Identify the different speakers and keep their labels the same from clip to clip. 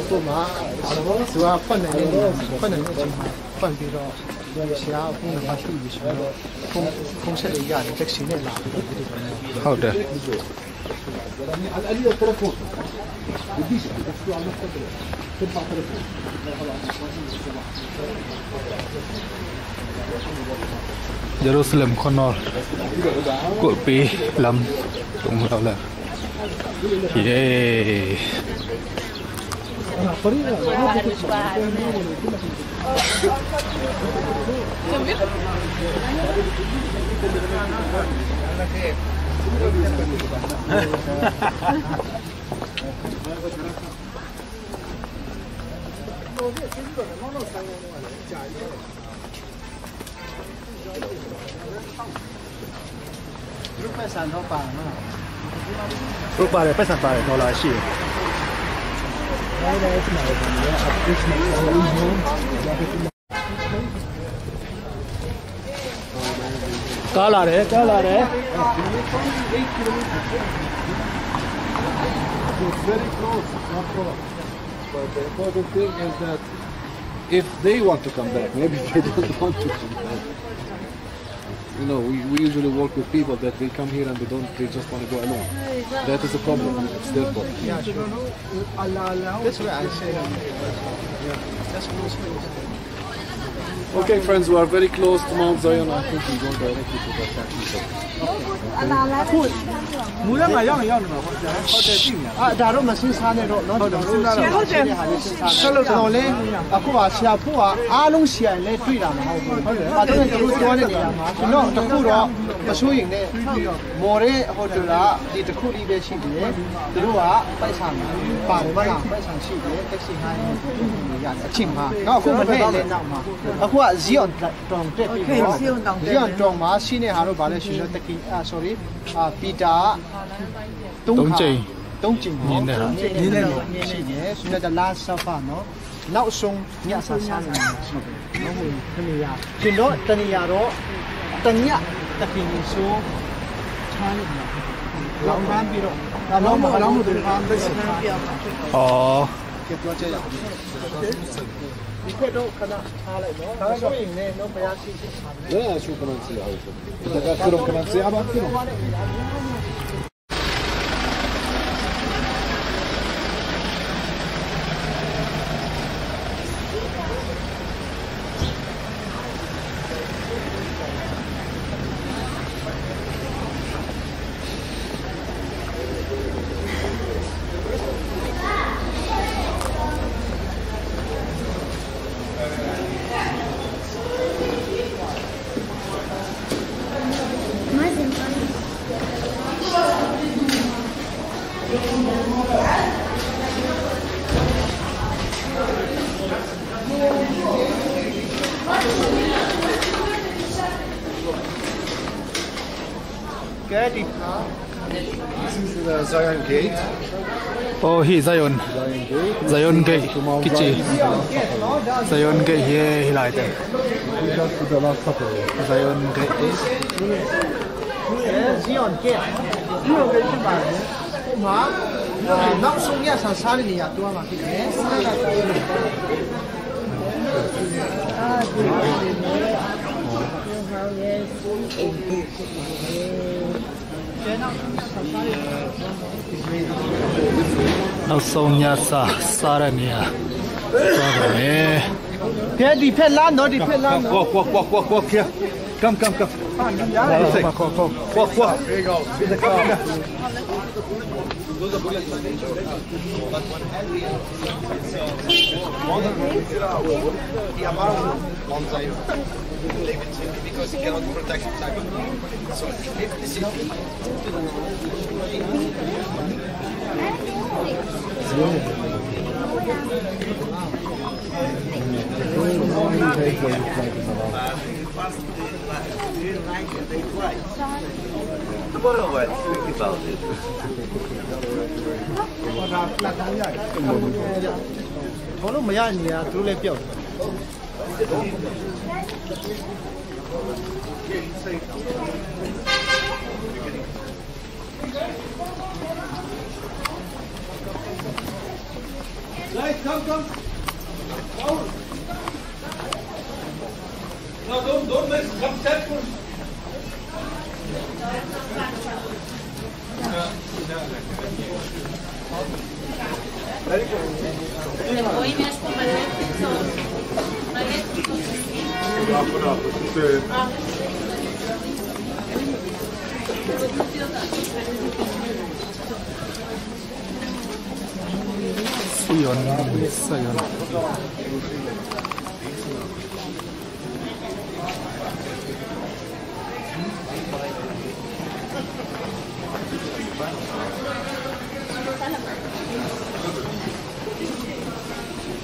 Speaker 1: ตัวมาตัวคนไหนคนไหนคนที่เราเสียคงมาช่วยดิฉันคงเสียเลยอย่างเด็กสิ่งนี้ล่ะ好的Jerusalem Connor của Pi Lâm đúng rồi là yeah lúc ba phải sản phẩm nó là gì? Cá là đấy. It's
Speaker 2: very close, not close. But the important thing is that if they want to come back, maybe they don't want to come back. You know, we usually work with people that they come here and they just want to go alone. That is a problem. It's their problem.
Speaker 1: Yeah, sure. That's what I say. That's close.
Speaker 2: Okay, friends, we are very close to Mount Zion. I think we go directly to the capital.
Speaker 1: Zion trong mà xin này hà bảo là xin nó sorry pita tung trình nhìn này xin nhé xin là la safa nó nấu sung nhã sa sa nó hồi thân nhà thì đó thân nhà đó thân nhã ta khi mình số chán lão ban bị đó lão mà lão một đứa ban đấy cáiตัวchơiอีกคนขนาดอะไรเนาะช่วยเนี่ยน้องพยาชี
Speaker 2: لا شو كمان ساعة إذا قعدتلهم كمان ساعة بعتلهم This is the Zion Gate.
Speaker 3: Oh, he Zion Gate. Kichi. Zion Gate here, he like that.
Speaker 2: Just to the last couple.
Speaker 3: Zion Gate is.
Speaker 1: Zion Gate. Zion Gate chứ mà. Mà nóc sông nhá sáng sáng thì nhà tôi mà cái đấy.
Speaker 3: Nó sông nhà sa ra nè.
Speaker 1: Thế đi phết lan nó đi phết lan.
Speaker 2: Walk here. Come. Walk. There you go. With the car.
Speaker 4: Because he cannot protect himself. So if this is
Speaker 1: Thôi lúc mà ra thì tôi lên biểu
Speaker 2: Guys, come. Forward. No, don't miss. Come step first. Very
Speaker 3: Sayon.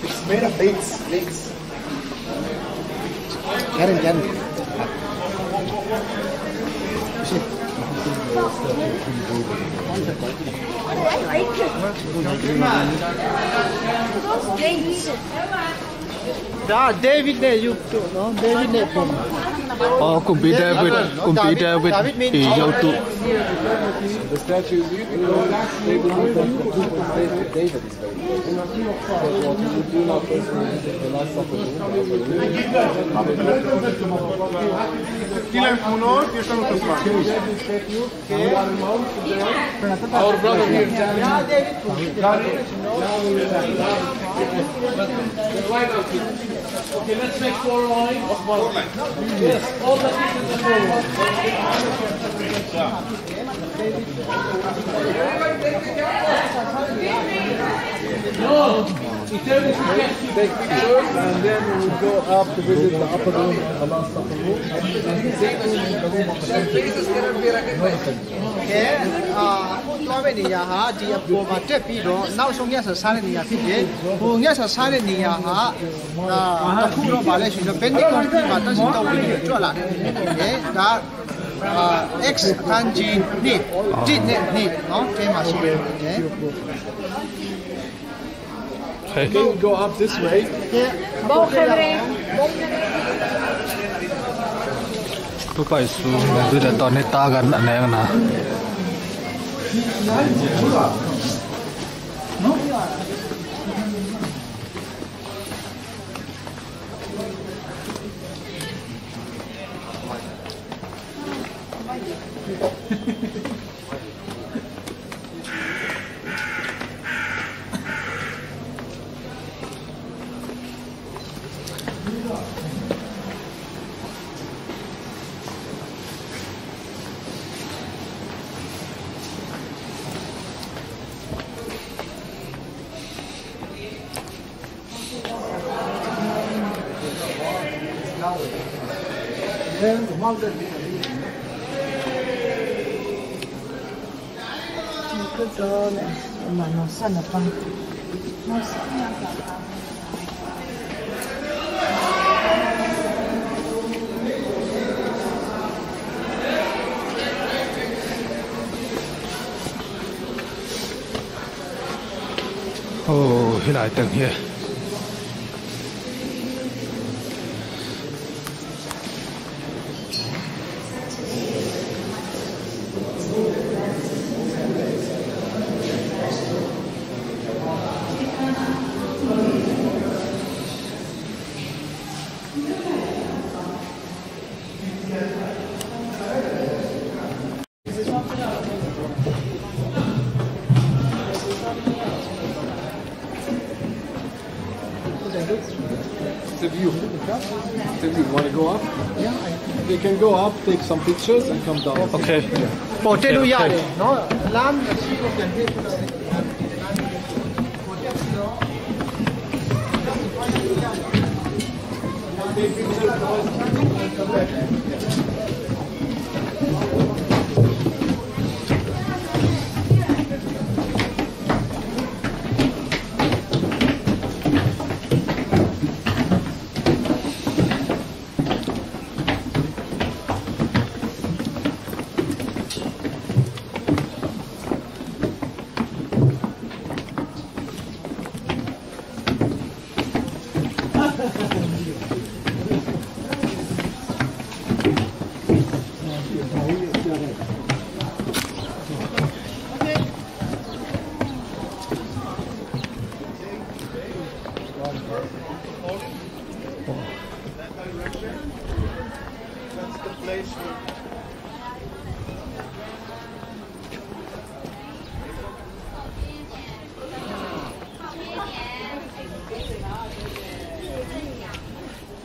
Speaker 1: It's made of dates. Karen. Da David ne you no David ne pom.
Speaker 3: Oh, kumpi David yêu tu.
Speaker 2: The statue is you know they will David is very what you do not the last supper. Our brother here. Okay, let's make 4 lines. Yes, all the pieces are 4 No, take pictures and then we will go up to visit the upper room, the last upper room.
Speaker 1: Tôi bây giờ hả đi bộ mà tiếp đi đó, nào xong nghe sao này nhà thế, bộ nghe sao này nhà hả, tập khu đó bảo là chỉ là bên đi công ty mà ta chỉ tàu đi chỗ là, thế đã X thanh G nít, nít, nó cái mà số thế.
Speaker 2: Okay, go up this way.
Speaker 3: Topa Zeisu itu dah tahun ni tagan aneh na. Oh, hilai teng here.
Speaker 2: It's a view. It's a view. Want to go up? Yeah. They can go up, take some pictures, and come down.
Speaker 3: Okay.
Speaker 1: Potato yard, no? Lamb.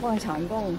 Speaker 5: 外长贡。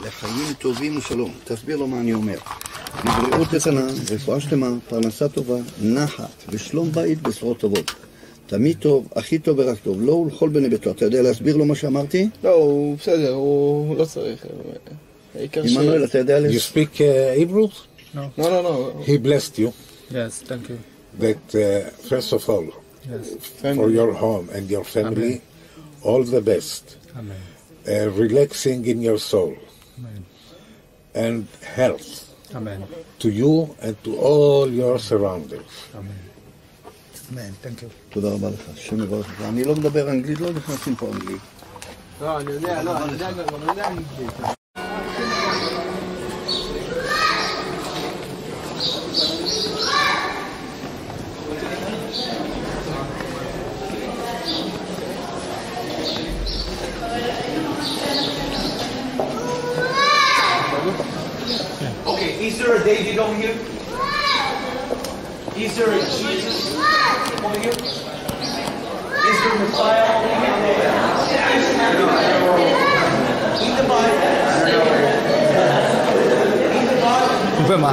Speaker 6: לחיים טובים ושלום. תסביר לו מה אני אומר. לבריאות איתנה, רפואה שלמה, פרנסה טובה, נחת ושלום בית בשורות טובות. תמיד טוב, הכי טוב ורק טוב, לא ולכל בני ביתו. אתה יודע להסביר לו מה שאמרתי?
Speaker 7: לא, הוא בסדר, הוא לא צריך.
Speaker 6: עמנואל, אתה יודע
Speaker 8: You speak Hebrew?
Speaker 7: No, no, no.
Speaker 8: He blessed you.
Speaker 3: Yes, thank you.
Speaker 8: That first of all,
Speaker 3: Yes.
Speaker 8: for your home and your family, all the best.
Speaker 3: Amen.
Speaker 8: Relaxing in your soul.
Speaker 3: Amen.
Speaker 8: And health
Speaker 3: Amen.
Speaker 8: to you and to all your surroundings.
Speaker 3: Amen. Amen. Thank you.
Speaker 6: תודה רבה לך, השם יברך לך. אני לא מדבר אנגלית, לא נכנסים פה אנגלית.
Speaker 1: לא, אני יודע, אני יודע אנגלית.
Speaker 4: Okay, is there a David over here? Is there a Jesus over here? Is there a Messiah over here? In the Bible. In the Bible.
Speaker 3: Confirma.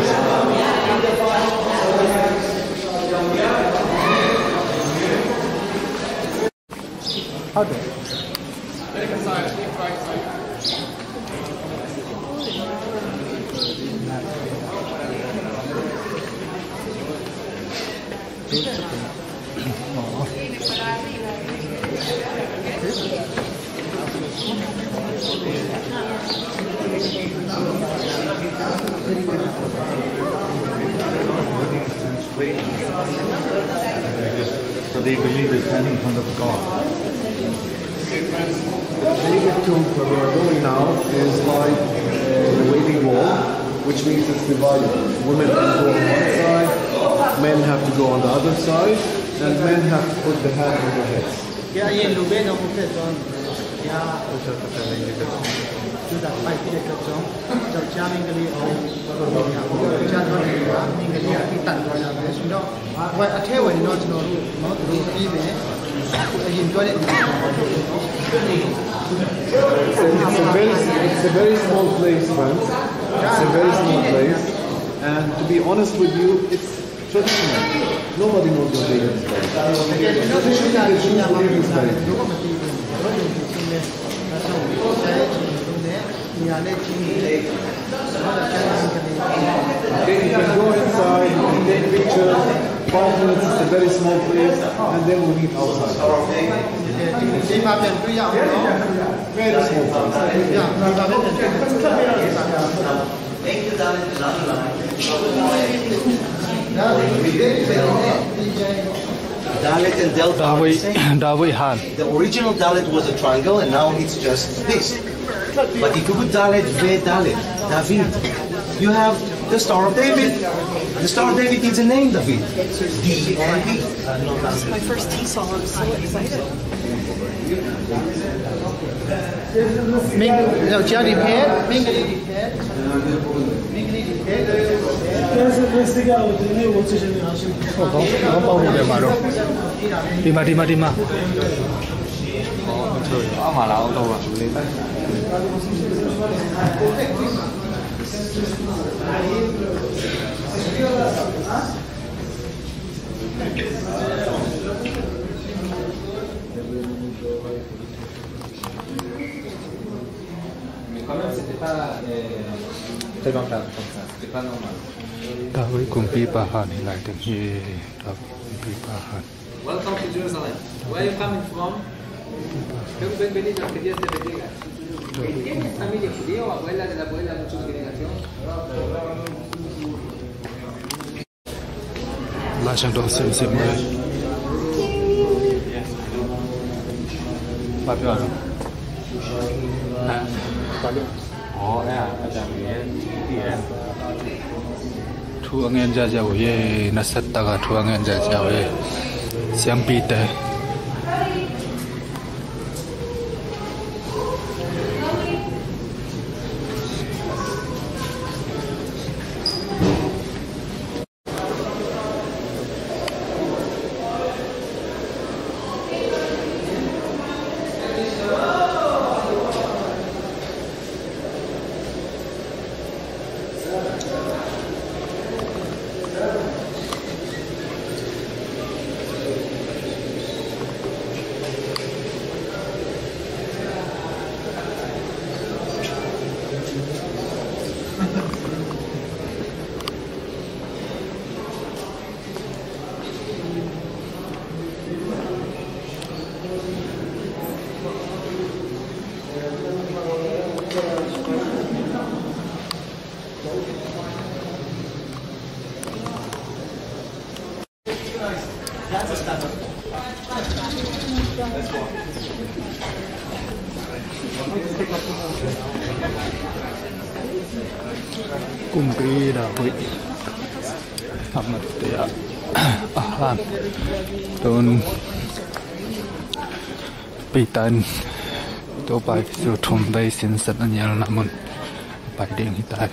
Speaker 1: How do?
Speaker 9: So they believe they're standing in front of God.
Speaker 2: David tomb where we are going now is like the waiting wall, which means it's divided. Women can go on one side, men have to go on the other side, and men have to put the hand on their heads. It's a very small place, friends. It's a very small place. And to be honest with you, it's traditional. Nobody knows what they is. Traditionally, the Jews believe this way. Okay, you can go inside, you can take pictures, 5 minutes, it's a very small place, and then we meet outside. Very small
Speaker 4: Dalit and delta are the same.
Speaker 3: Han.
Speaker 4: The original Dalit was a triangle and now it's just this. But if you put Dalit, Ve Dalit, David, you have the Star of David. The Star of David needs a name, David. D and D.
Speaker 5: This is my first tea song. I'm so excited.
Speaker 3: Đi mà. Ta với cùng pi bà hàn lại được như ta cùng pi bà hàn.
Speaker 2: Welcome to Jerusalem. Where are you coming from? Bienvenido, que Dios te bendiga. ¿Tienes familia judía o abuela de la abuela mucha generación?
Speaker 3: La chẳng đâu xem mới. Bao nhiêu rồi? Hả? Bao nhiêu? Ồ, đây à, là cái thu anh em ra giàu ye, nó sắt ta cả thu anh em ra giàu ye, xem pite. Cùng cái đảo hội thăm mặt để làm đồn bị tan Topa Zeisu thùng bay xin sẵn anh nhớ là một bài điện hiện tại.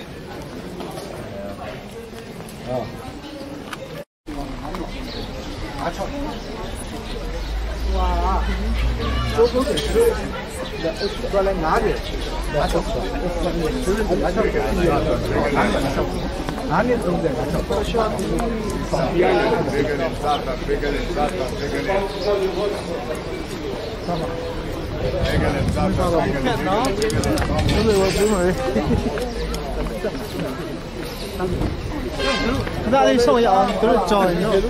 Speaker 1: Ra đi xong rồi tôi được tròi nữa.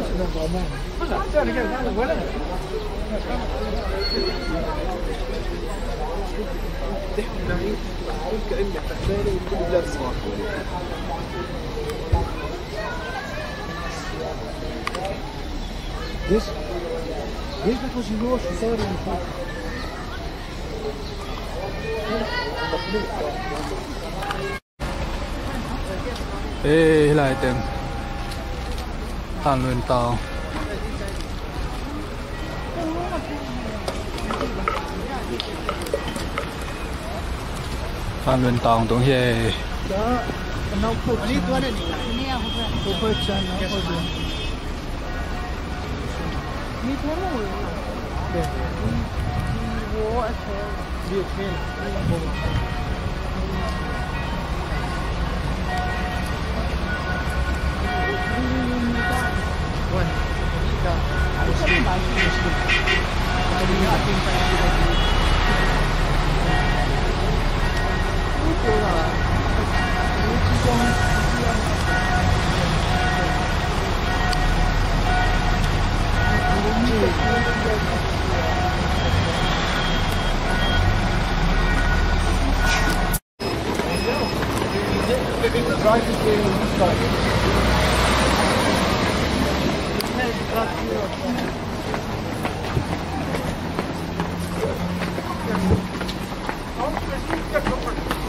Speaker 1: This because you lost the third one.
Speaker 3: Ê, lại tên Hàn Luyện Tàu Hàn Luyện Tàu tổng hệ
Speaker 1: nó phục lý tuần này phục hơi chân nó hơi buồn mi thế nào để đi vô ở thế điều khiển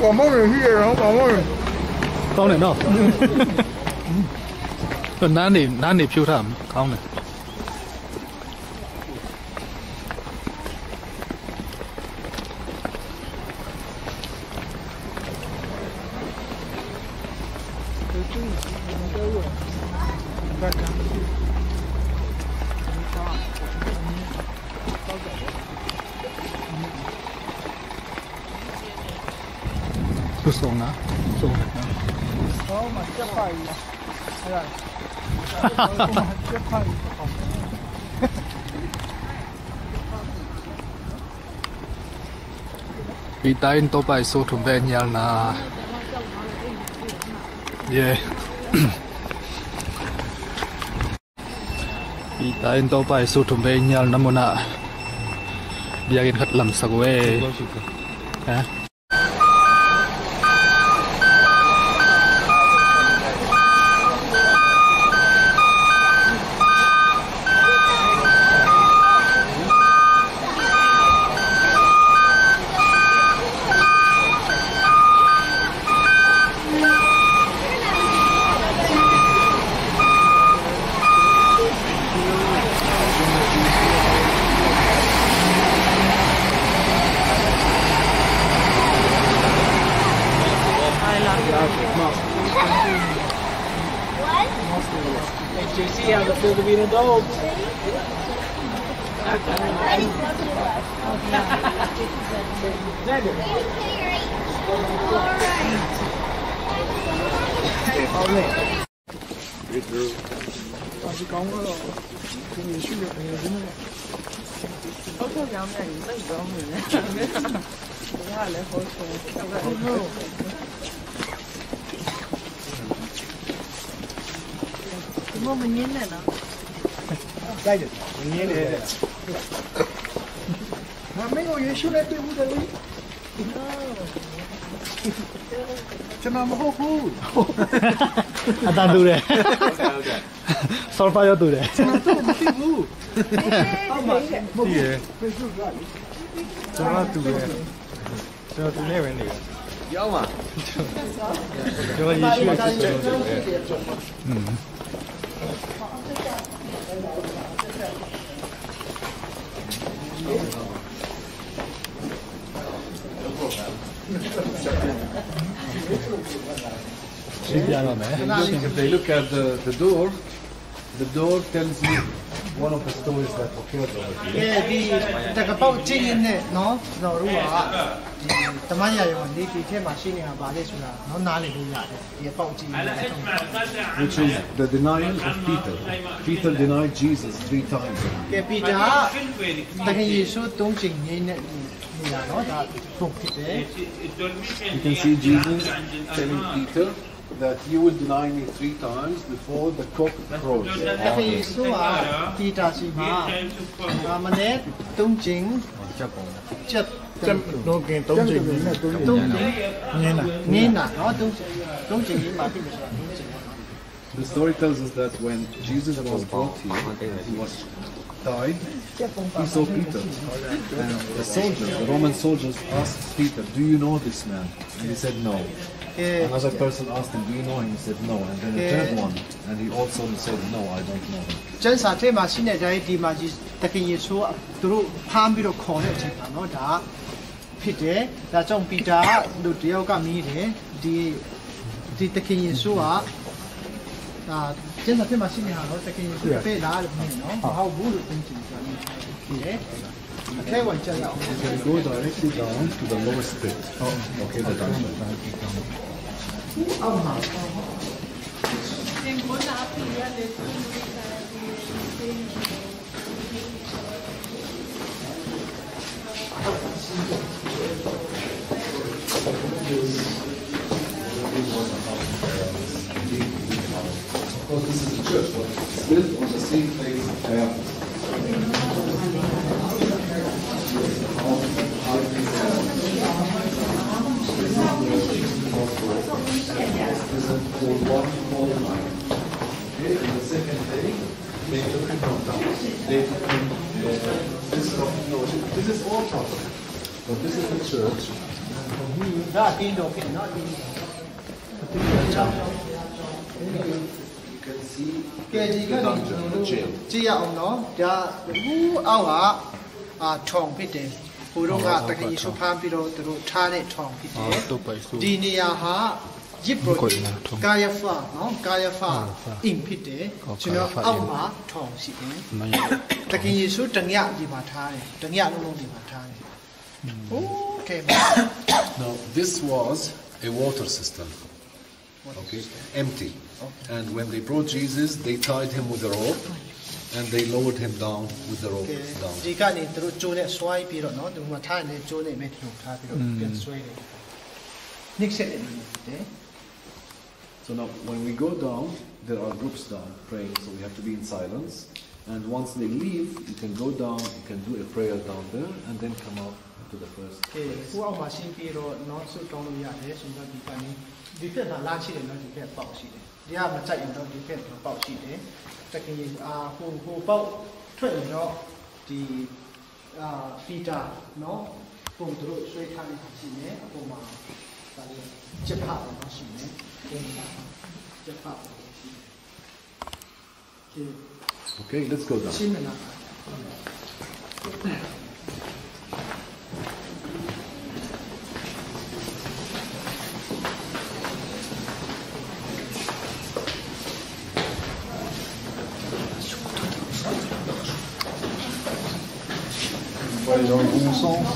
Speaker 7: Quả mông này như vậy không? Quả mông này.
Speaker 3: Không này đâu. Còn nán nịp siêu thảm không này. Khuasung á, khuasung này.
Speaker 1: Đó mà chết phải. Chết phải.
Speaker 3: Bị tay Topa Zeisu thùng về nhà là yeah. Kita in Topa Zeisu tumbe nyal namuna biagin khat lam sagwe ha Ada tu deh. Solfa yo tu deh. Iya. Coba tu deh. Coba tu nih ini. Ya mah. Coba Yesus itu.
Speaker 2: If they look at the door tells you one of the stories that occurred over here.
Speaker 1: Yeah, the about chicken no tamanya yon di the ma shi ni ha ba le sura no na le lo ya de about chicken
Speaker 2: Which is the denial of Peter. Peter denied Jesus 3 times.
Speaker 1: ke Peter ta ke Yesu tong jing ni ne ni ya no da tong phit de
Speaker 2: You can see Jesus telling Peter that you will deny me 3 times before the cock crows.
Speaker 1: ta ke Yesu a Peter si ma ma ne tong jing chat
Speaker 7: Don't get don't jing.
Speaker 1: Nina no tong jing ni ma ti me
Speaker 2: The story tells us that when Jesus was brought here, he was tied, he saw Peter. And the soldiers, the Roman soldiers asked Peter, do you know this man? And he said no. Another person asked him, do you know him? He said no. And then the third one, and he also said no, I don't know him.
Speaker 1: 真စာထဲမှာရှိနေတဲ့ဒီမှာကြီးတခင်ယေရှုသူတို့ဖမ်းပြီးတော့ခေါ်တဲ့အချိန်မှာเนาะဒါဖြစ်တယ်ဒါကြောင့်ပီတာတို့တယောက်ကမီးတယ်ဒီတခင်ယေရှုက真စာထဲမှာရှိနေတာเนาะတခင်ယေရှုပဲလားလို့မြင်เนาะမဟုတ်ဘူးလို့သင်ကြည့်ဆိုတာဖြစ်တယ်အထဲဝင်ကြရအောင်
Speaker 2: You can go directly down to the lowest pit. Oh, okay, the dungeon.
Speaker 1: အောက်မှာ
Speaker 2: Of course, this is the church, but it's built on the same place as Diapos. And the second day, they took him down. They took him. This is all proper, but this is the church.
Speaker 1: ဒါအတင်းတော့ဖြစ်နော်ဒီ
Speaker 2: You can see
Speaker 1: ကဲဒီက
Speaker 2: the
Speaker 1: တော့
Speaker 2: dungeon, the jail.
Speaker 1: ကြည့်ရအောင်နော်ဒါဘူးအောက်ကထောင်ဖြစ်တယ်ဟိုတော့ကတကယ်ယေရှုဖမ်းပြီးတော့သူတို့ထားတဲ့ထောင်ဖြစ်တယ်
Speaker 3: Topa Zeisu
Speaker 1: ဒီနေရာဟာယစ်ပရိုကာယဖာနော်ကာယဖာအင်ဖြစ်တယ်ကျွန်တော်အောက်မှာထောင်ရှိတယ်တကယ်ယေရှုတညဒီမှာထားတယ်တညလုံးလုံးဒီမှာထားတယ်โอเค
Speaker 2: Now, this was a water system. Okay, empty. And when they brought Jesus, they tied him with a rope, and they lowered him down with the rope down.
Speaker 1: ဒီကနေသူတို့ကျိုးနဲ့ဆွဲပြီးတော့နော်ဒီမှာထားနေကျိုးနဲ့မဲ့ထုတ်ထားပြီးတော့ပြန်ဆွဲတယ် next set တယ်
Speaker 2: So now, when we go down, there are groups down praying, so we have to be in silence. And once they leave, you can go down, you can do a prayer down there, and then come out to the first place.
Speaker 1: Who are watching Piro, not so strong we are there, so that you can depend on large and not depend on sheet. They have a child not depend on sheet. Secondly, who about 12 the Peter, no, from the road, so you can see me, from Japan, Japan.
Speaker 2: Okay, let's go down.
Speaker 1: On va aller dans le bon sens.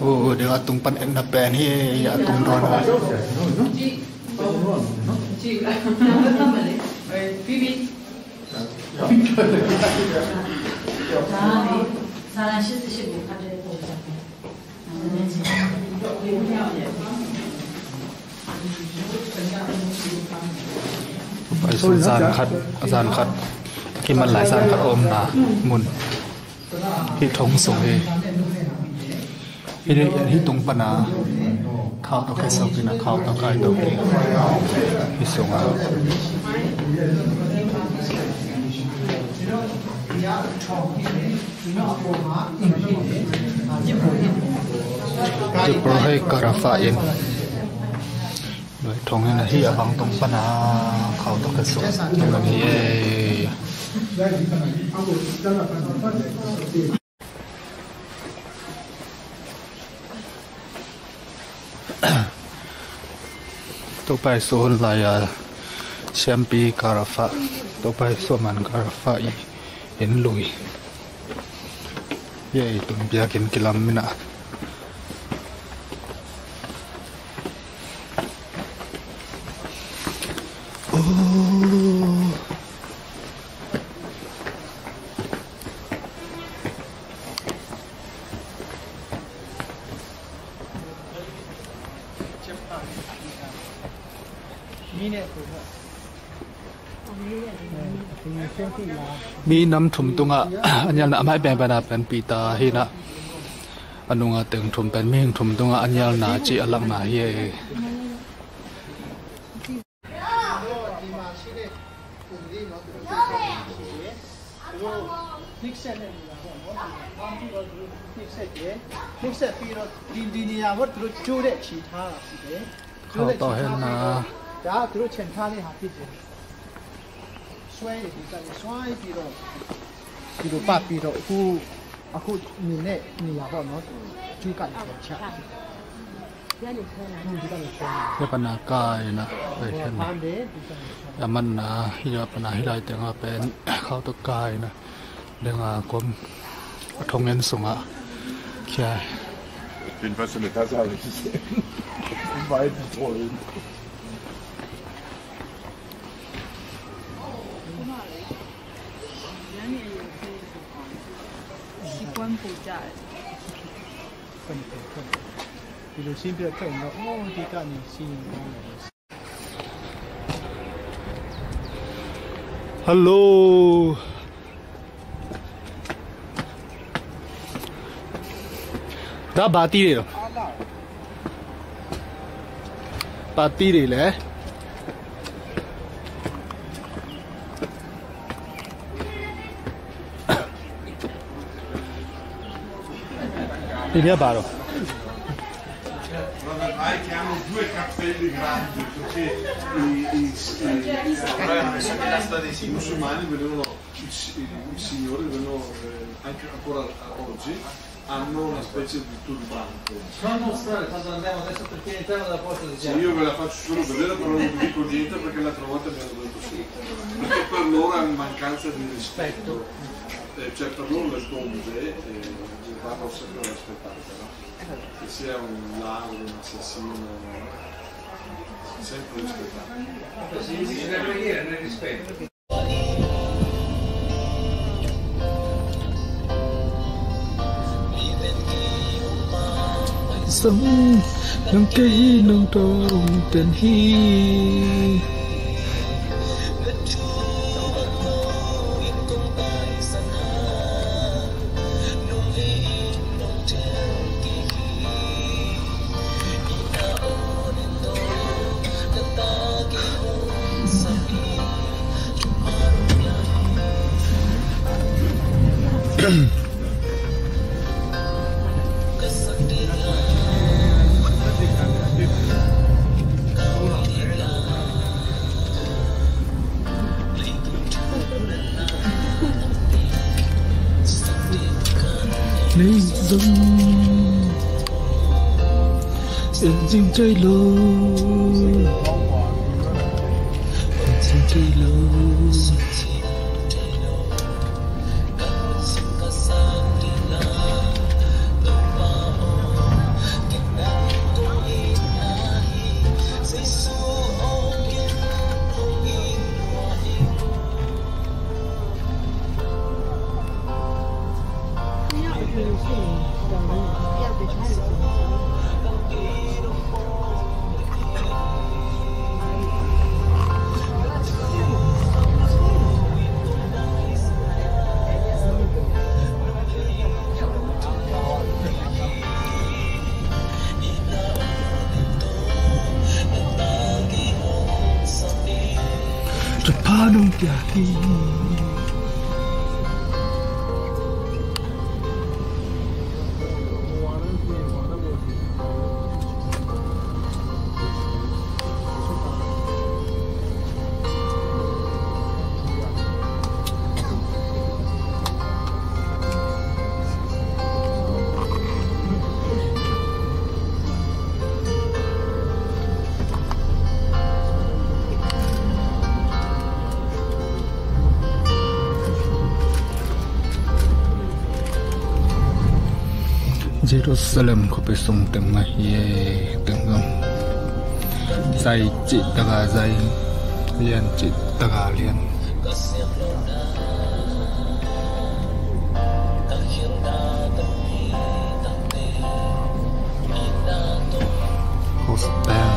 Speaker 3: Oh, dia atung pan en pen hi ya atung ron. Phải số gian khát khi mà lại gian khát ôm là muốn hệ thống số hệ hệ tung pan à khao tao cái số kia là khao tao cái đâu hệ số à chụp pro hay carafain rồi thong này hi abang tung pan à khao tao cái số cái này Topa Zeisu là xem pi carafa Topa Zeisu man carafa in lui ye tum bia kin kilam mina mi nam thum tunga anyal na mai ben bana pen pita hi na anunga teng thum pen ming thum tunga anyal na chi alam na hi khao to hen na
Speaker 1: đã từ trên thang đi học đi xoay thì cái xoay thì rồi ba thì rồi khu nhìn này nhìn vào nó chú cảnh chả
Speaker 3: ya panakai na pen aman na ya panahilai tenga pen khau to kai na denga kom thongen sunga kya
Speaker 8: Jedenfalls so eine Tasse habe ich gesehen. Im weiten Trollen.
Speaker 3: Hello. Da bati rồi. Bati rồi lẽ. Đi đi bà rồi.
Speaker 8: Hanno 2 cappelli grandi perché i musulmani vedevano i signori vedevano anche ancora oggi hanno una specie di turbante.
Speaker 1: Fammi mostrare quando andiamo adesso perché entriamo dalla porta di
Speaker 8: Sì, io ve la faccio solo vedere però non vi dico niente perché l'altra volta mi hanno detto sì. Perché per loro è mancanza di rispetto. Cioè per loro le tombe vanno sempre rispettate, no? Che sia un ladro, un assassino, sempre rispettato.
Speaker 1: Sì, si deve dire nel rispetto.
Speaker 3: Sống nông cây nông trồng tiền hi lấy dung dinh chơi lô dinh chơi lô Japanong tiaki Jerusalem ko pesong tengah ye tengam zai cik daga zai lian cik daga lian hostel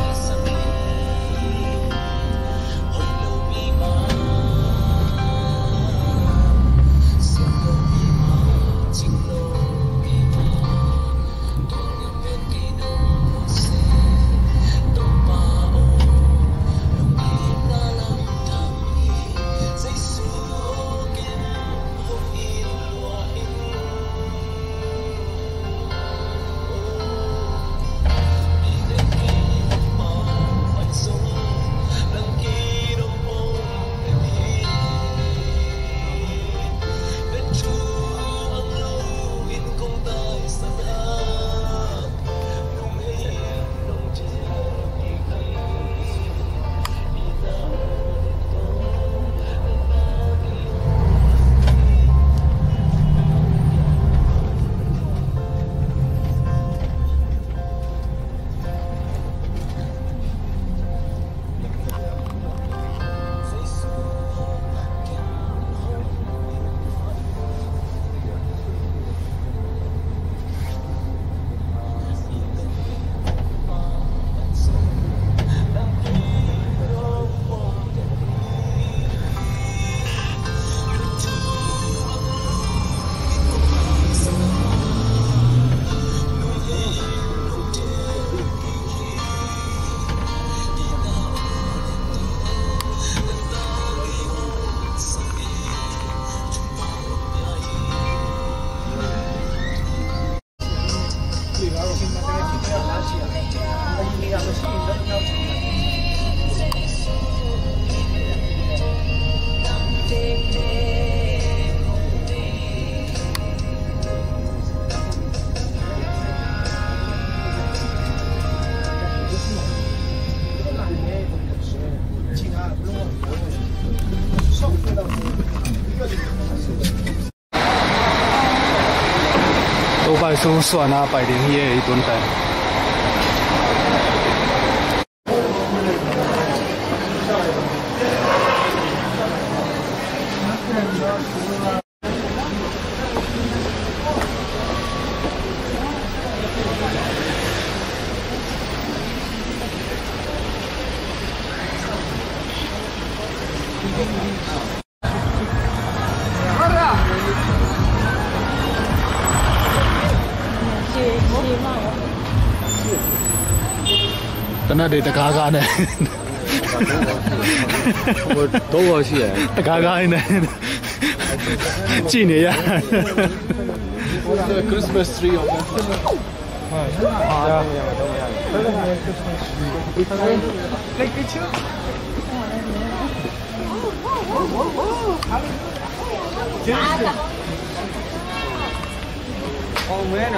Speaker 3: Topa Zeisu suana pai ding ye itun tai. Karena dia tergagak ni.
Speaker 2: Tahu sih ya.
Speaker 3: Tergagak ini. Cini ya.
Speaker 2: The Christmas tree of Take picture. Oh man,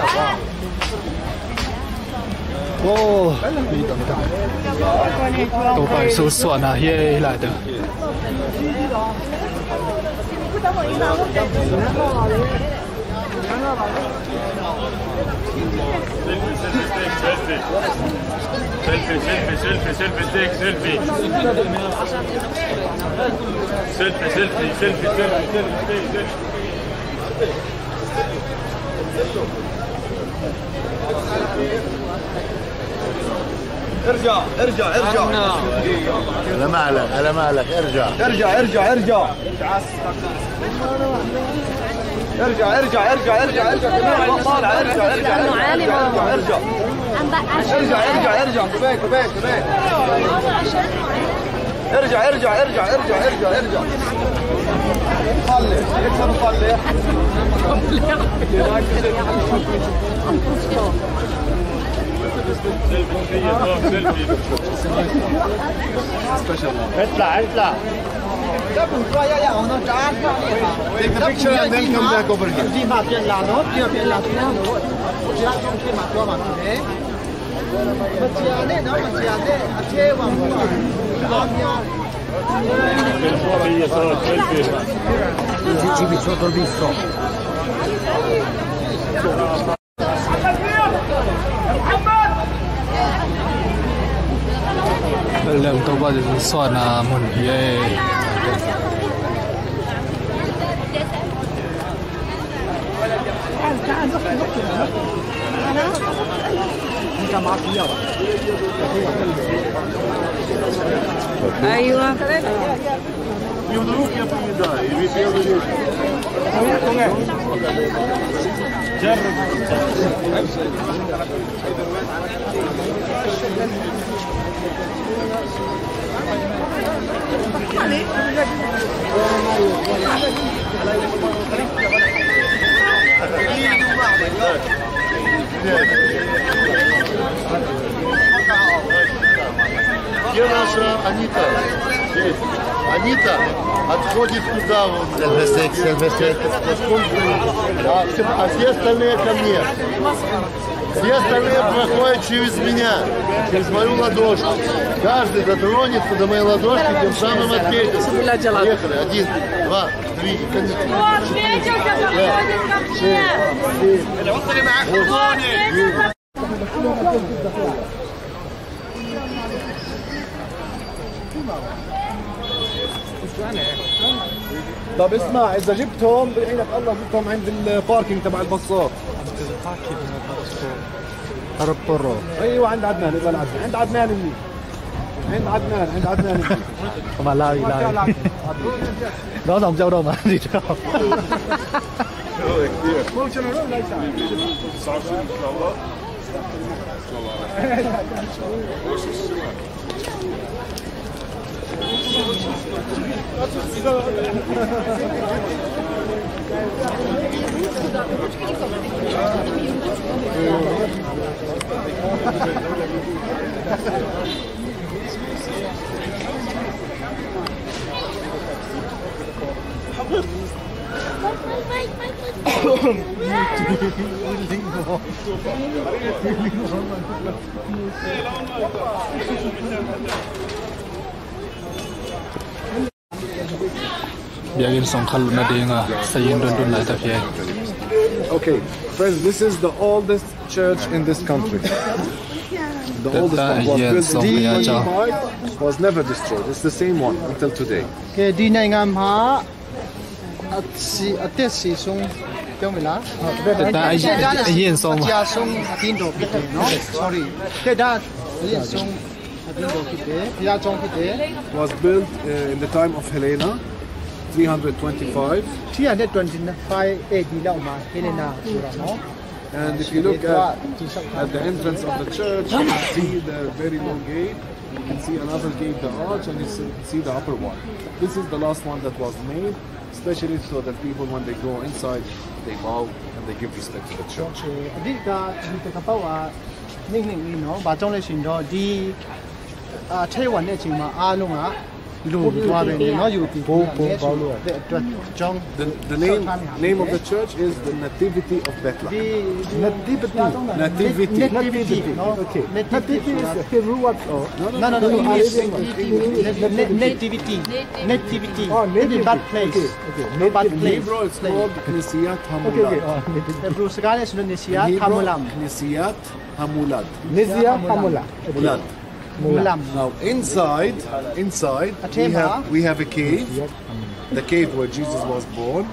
Speaker 3: Oh, Topa Zeisu suana ye lại được.
Speaker 2: ارجع ارجع ارجع
Speaker 9: على مالك على مالك ارجع
Speaker 2: ارجع ارجع ارجع ارجع ارجع ارجع ارجع ارجع كمان طالع ارجع ارجع ارجع ارجع ارجع ارجع ارجع كمان كمان كمان ارجع ارجع ارجع ارجع ارجع ارجع طلع اكسر طلع
Speaker 9: اطلع اطلع.
Speaker 2: Take the picture and then come back over here.
Speaker 3: Lần Topa Zeisu suana mun ye.
Speaker 5: ايوه
Speaker 9: يمدروك يا بيدا يبي جرب. Где наша Анита? Здесь. Анита отходит туда вот. А все остальные ко мне. Все остальные проходят через меня, через мою ладошку. Каждый дотронется до моей ладошки, тем самым ответит. Поехали. 1, 2, 3 и конец.
Speaker 2: طب اسمع اذا جبتهم بعينك الله جبتهم عند الباركينج تبع الباصات. ايوه عند عدنان يبقى عدنان عند عدنان مني عند عدنان مني.
Speaker 3: Mà lời đó dòng châu đâu mà gì đâu. Biarin song khal na dinga sayin dun dun la ta fiai.
Speaker 2: Okay. Friends, this is the oldest church in this country. The oldest one was built in 1925, was never destroyed. It's the same one until today.
Speaker 1: Okay, di này ngam ha at si sungပြောမလားဒါအရင်ဆုံးအကြာဆုံးအတင်းတော်ဖြစ်တယ်နော် sorry တဲ့ဒါအရင်ဆုံးအတင်းတော်ဖြစ်တယ်ဘုရားကျောင်းဖြစ်တယ်
Speaker 2: was built in the time of Helena 325
Speaker 1: AD လောက်မှာ Helena ဆိုတာနော်
Speaker 2: and if you look at the entrance of the church you can see the very long gate, you can see another gate, the arch, and you can see the upper one. This is the last one that was made, especially so that people when they go inside they bow and they give respect to the church.
Speaker 1: အဓိကဒီတကပောက်ဟာนิ่งๆနော်ဘာကြောင့်လဲဆိုရင်တော့ဒီထဲဝင်တဲ့အချိန်မှာအားလုံးကလူသွားတယ်နော်ယူပြီးပို့ပေါလို့တဲ့အတွက်ကြောင့်
Speaker 2: The name of the church is the Nativity of Bethlehem. Nativity. Okay.
Speaker 1: Nativity is Hebrew word. No. English. Nativity. Oh, bad place. Okay. Bad place.
Speaker 2: Hebrew it's called Knesiyat Hamulad.
Speaker 1: Hebrew sagaal is Knesiyat Hamulam.
Speaker 2: Knesiyat Hamulad.
Speaker 1: Knesiyat Hamulad.
Speaker 2: Now inside we have a cave, the cave where Jesus was born,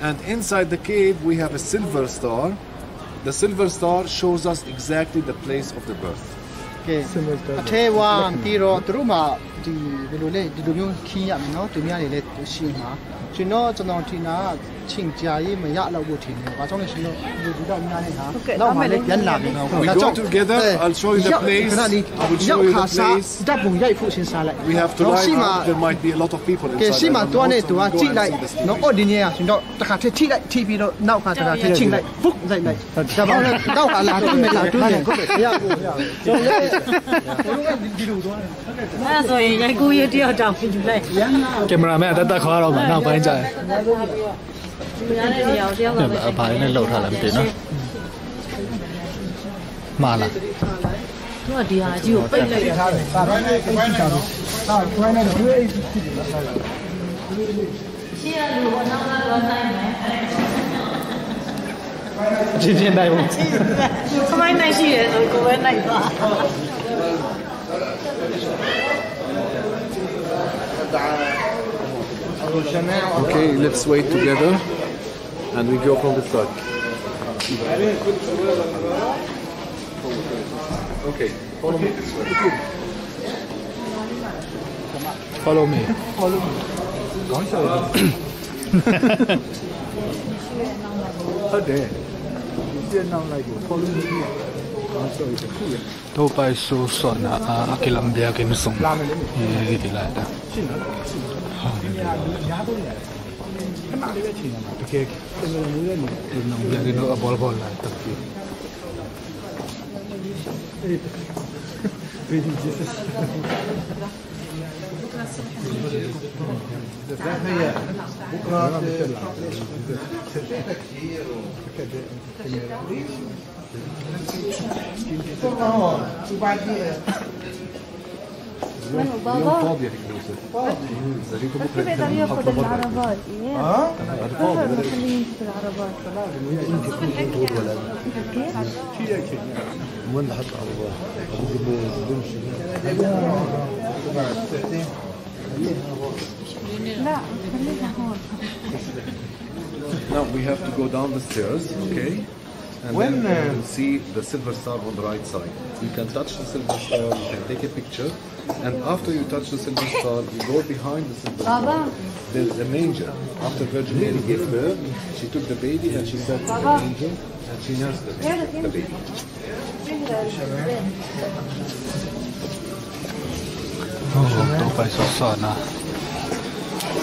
Speaker 2: and inside the cave we have a silver star. The silver star shows us exactly the place of the birth.
Speaker 1: Okay. အထဲဝါပြီးတော့သူတို့မှာဒီဘယ်လိုလဲဒီလိုမျိုးခင်းရမယ်နော်သူများတွေလည်းရှိမှာကျွန်တော်ထင်တာချင်းကြာရေးမရတော့ဘူးထင်တယ်။ဘာကြောင့်လဲဆိုတော့ဒီတော့များနေတာနောက်မှလည်းပြန်လာပြီ။
Speaker 2: We go together. I'll show you the place. I will show you the place.
Speaker 1: တပ်ပုံရိုက်ဖို့စဉ်းစားလိုက်
Speaker 2: We have to line up. There might be a lot of people inside.
Speaker 1: ကဲရှိမှတွားနေသူကကြည့်လိုက်နော်အော်ဒီနေရာဆိုတော့တစ်ခါထည့်ထိလိုက်ထိပြီးတော့နောက်ကတစ်ခါထည့်ချင်းလိုက်ဖုတ်လိုက်ဒါပေမဲ့တော့ဟာလာတွန်းနေလာတွန်းနေဟုတ်တယ်ရဘူးကျွန်တော်လည်းဒီလိုတွားနေ
Speaker 5: အဲ့ဆိုရင်ရိုက်ကူးရတယောက်တောင်ပြင်လိုက်က
Speaker 3: င်မရာမန်တက်ခေါ်တော့မှနောက်ပိုင်းကျရင်
Speaker 5: ဒီရတဲ့နေရာကိုတယောက်ကပဲ
Speaker 3: အဘာနဲ့လှုပ်ထားလားမသိနော်မှားလား
Speaker 5: သူကဒီဟာကြီးကိုပိတ်လိုက်တာပါဘာနဲ့ပိတ်ကြတာဟာခွဲနေတယ်တွေ့ဖြစ်တယ်ရှေ့ကလူကတော့တော့နိုင်မယ်
Speaker 3: ချင်းတိုင်းဘူး
Speaker 5: ခမိုင်းနိုင်ရှိတယ်ဆိုကိုပဲနိုင်သွား
Speaker 2: Okay, let's wait together, and we go from the side. Okay, follow me this way.
Speaker 3: Follow me. Topa Zeisu sona akilam dia kin song. Ye di la da.
Speaker 2: Now we have to go down the stairs, okay? And then you see the silver star on the right side. You can touch the silver star, you can take a picture, and after you touch the silver star, you go behind the silver star. There's a manger. After Virgin Mary gave birth, she took the baby and she sat in the manger and she nursed the baby.
Speaker 3: Topa Zeisu sona.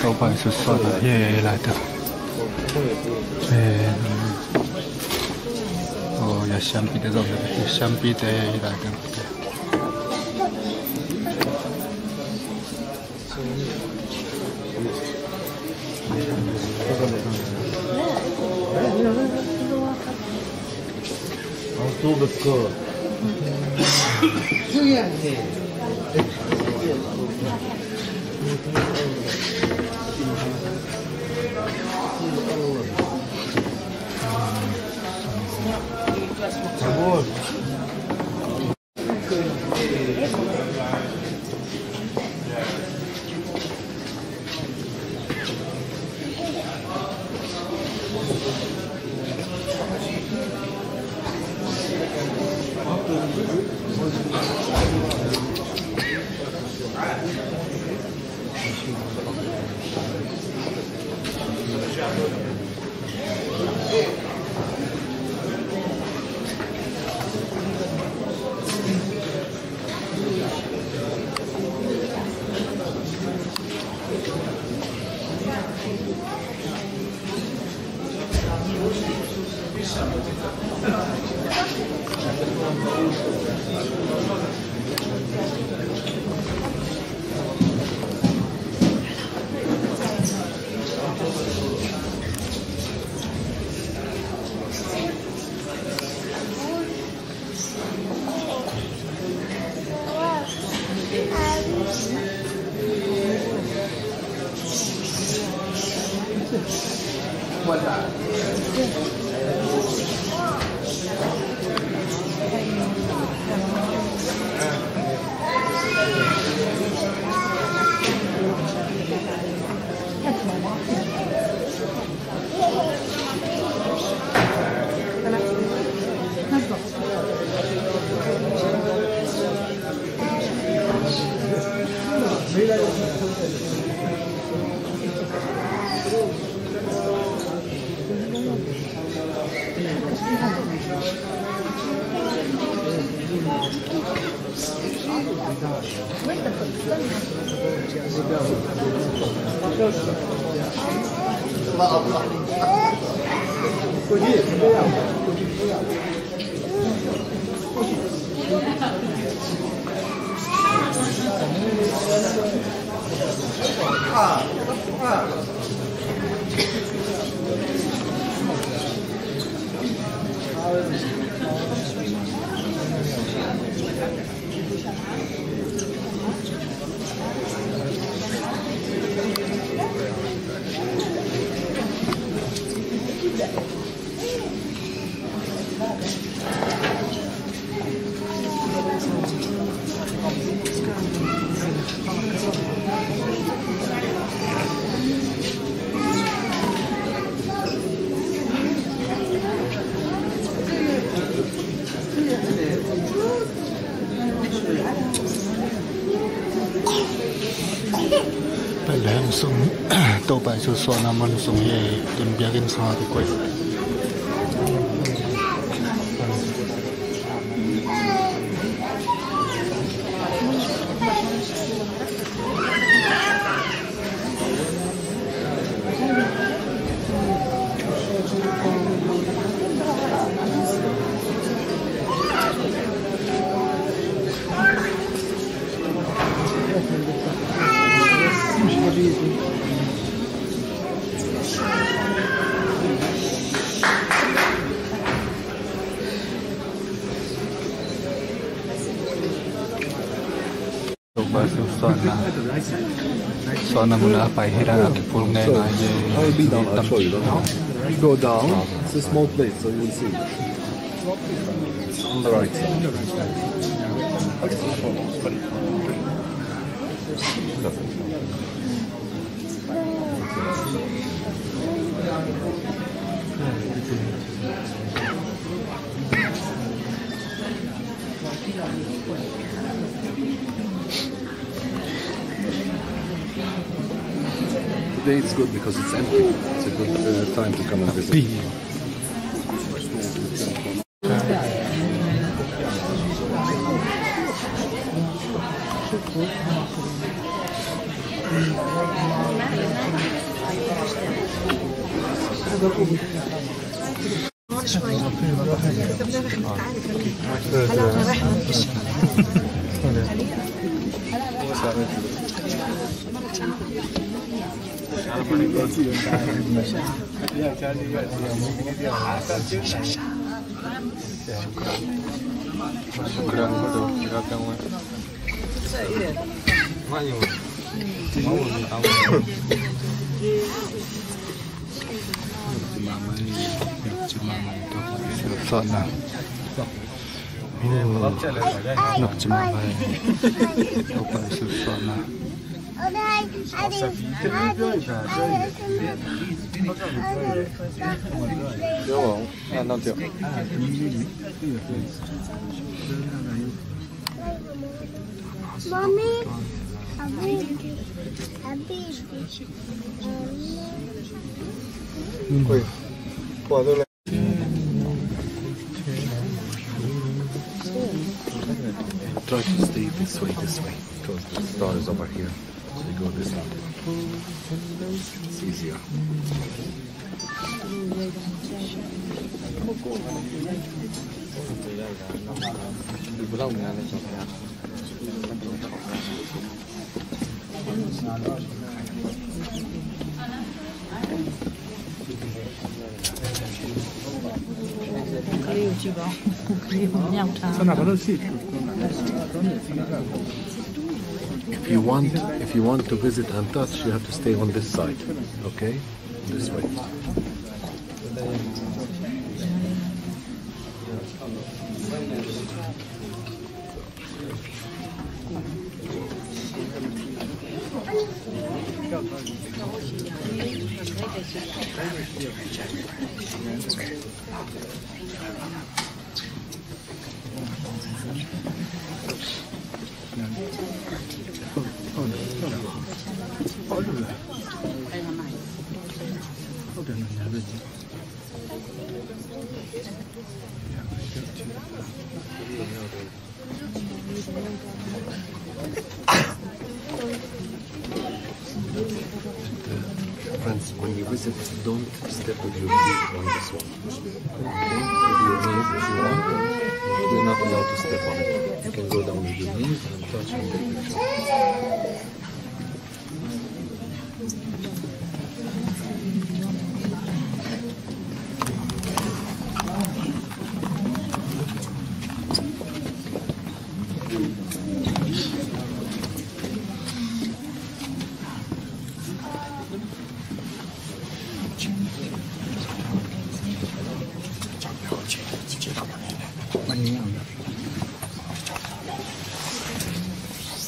Speaker 3: Topa Zeisu sona. Ye la da. Oh, ya champi de zone. Ya champi de la da. Topa Zeisu suona manusung ye dan biarin sangat kuat. Topa Zeisu suona muna apa hira kipulnya aja.
Speaker 2: I'll be down. I'll show you. You go down. It's a small place, so you will see. On the right side. Today it's good because it's empty. It's a good time to come and visit.
Speaker 3: Sana nak cuma Topa Zeisu sana
Speaker 2: Try to stay this way, because the star is over here. So you go this way. It's easier. If you want to visit and touch, you have to stay on this side, okay? This way. Friends, when you visit, don't step with your feet on this one. Okay? With your knees, if you want, you're not allowed to step on it. You can go down with your knees and touch on the picture.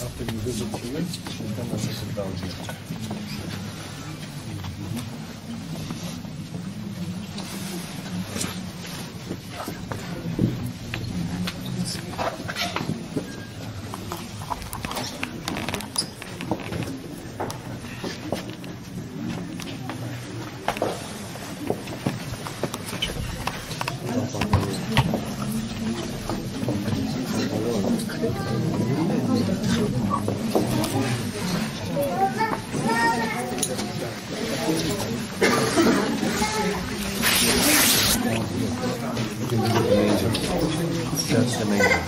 Speaker 2: After you visit here, you come and visit down here. That's the manger.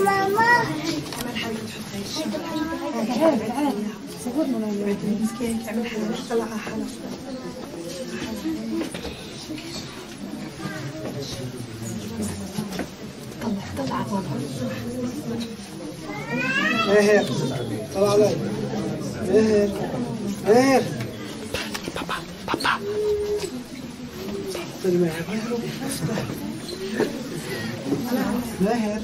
Speaker 10: Mama.
Speaker 1: ماهر طلع علي ماهر ماهر بابا بابا ماهر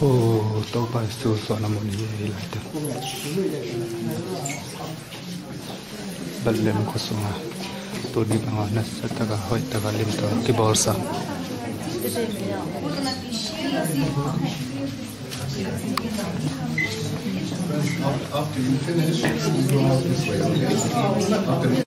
Speaker 3: Oh, Topa Zeisu sono monili. Balem khuasung. Tuni bang nasa taga hoy taga lim to ki bolsa.
Speaker 2: After you finish, you go out this way, okay?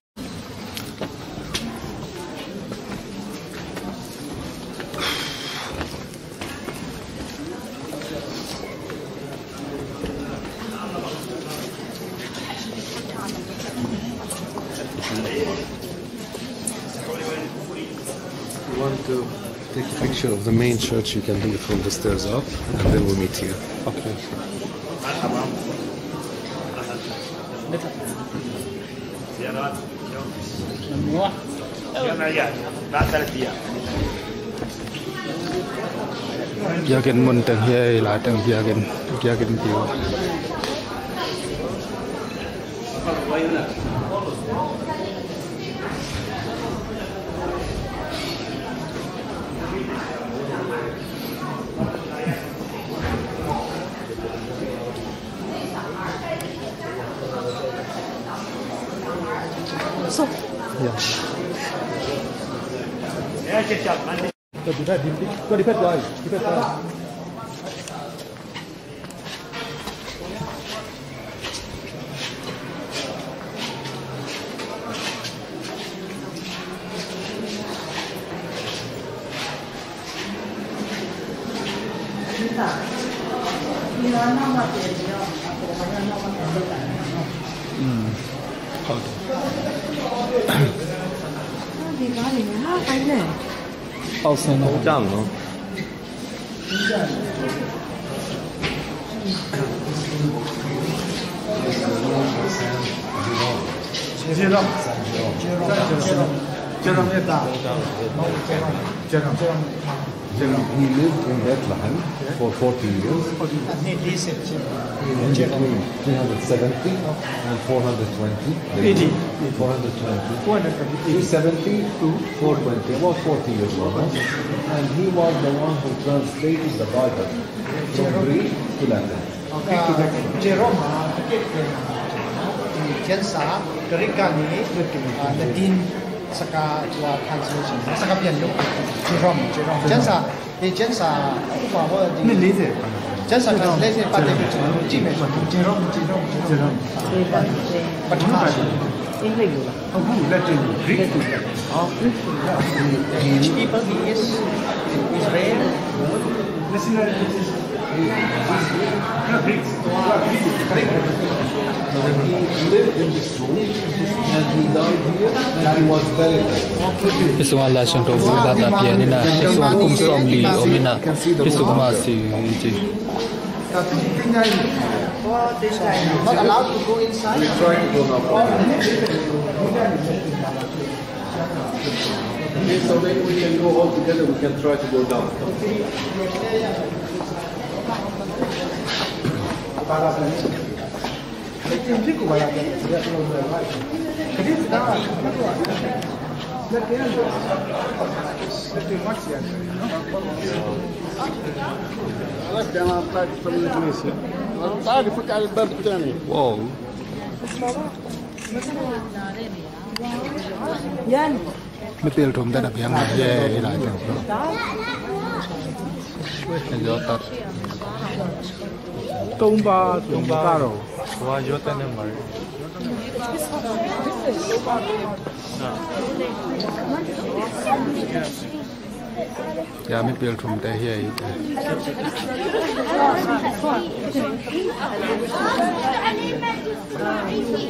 Speaker 2: You want to picture of the main church, you can do it from the stairs up, and then we'll meet here.
Speaker 3: Okay. Biakin mun teng hiai la teng biakin piu. So, ya. Có đi phép rồi, đi phép rồi. Palestine.
Speaker 2: Hold down, no? He lived in Bethlehem for 40 years. In between 370 and 420. 370 to 420, about 40 years almost. And he was the one who translated the Bible from Greek to Latin.
Speaker 1: Jerome, Jensa, Greek-Latin, saka translation, saka piano. Jerome, Jensa, what Jensa translation, but Jerome. But Latin, Greek. People he is Israel.
Speaker 2: He lived in this room and he died here and he was buried.
Speaker 3: This one lesson to Galgota pianina. This one comes from the Omina. This one
Speaker 1: not allowed to go inside.
Speaker 2: We try to go now. Okay, so maybe we can go all together. We can try to go down.
Speaker 3: Wow. Mới tiêu trộm ta đập yang này về lại được rồi. Gió tắt. Tung ba rồi. Qua gió tên em mày. Ya mới tiêu trộm ta here.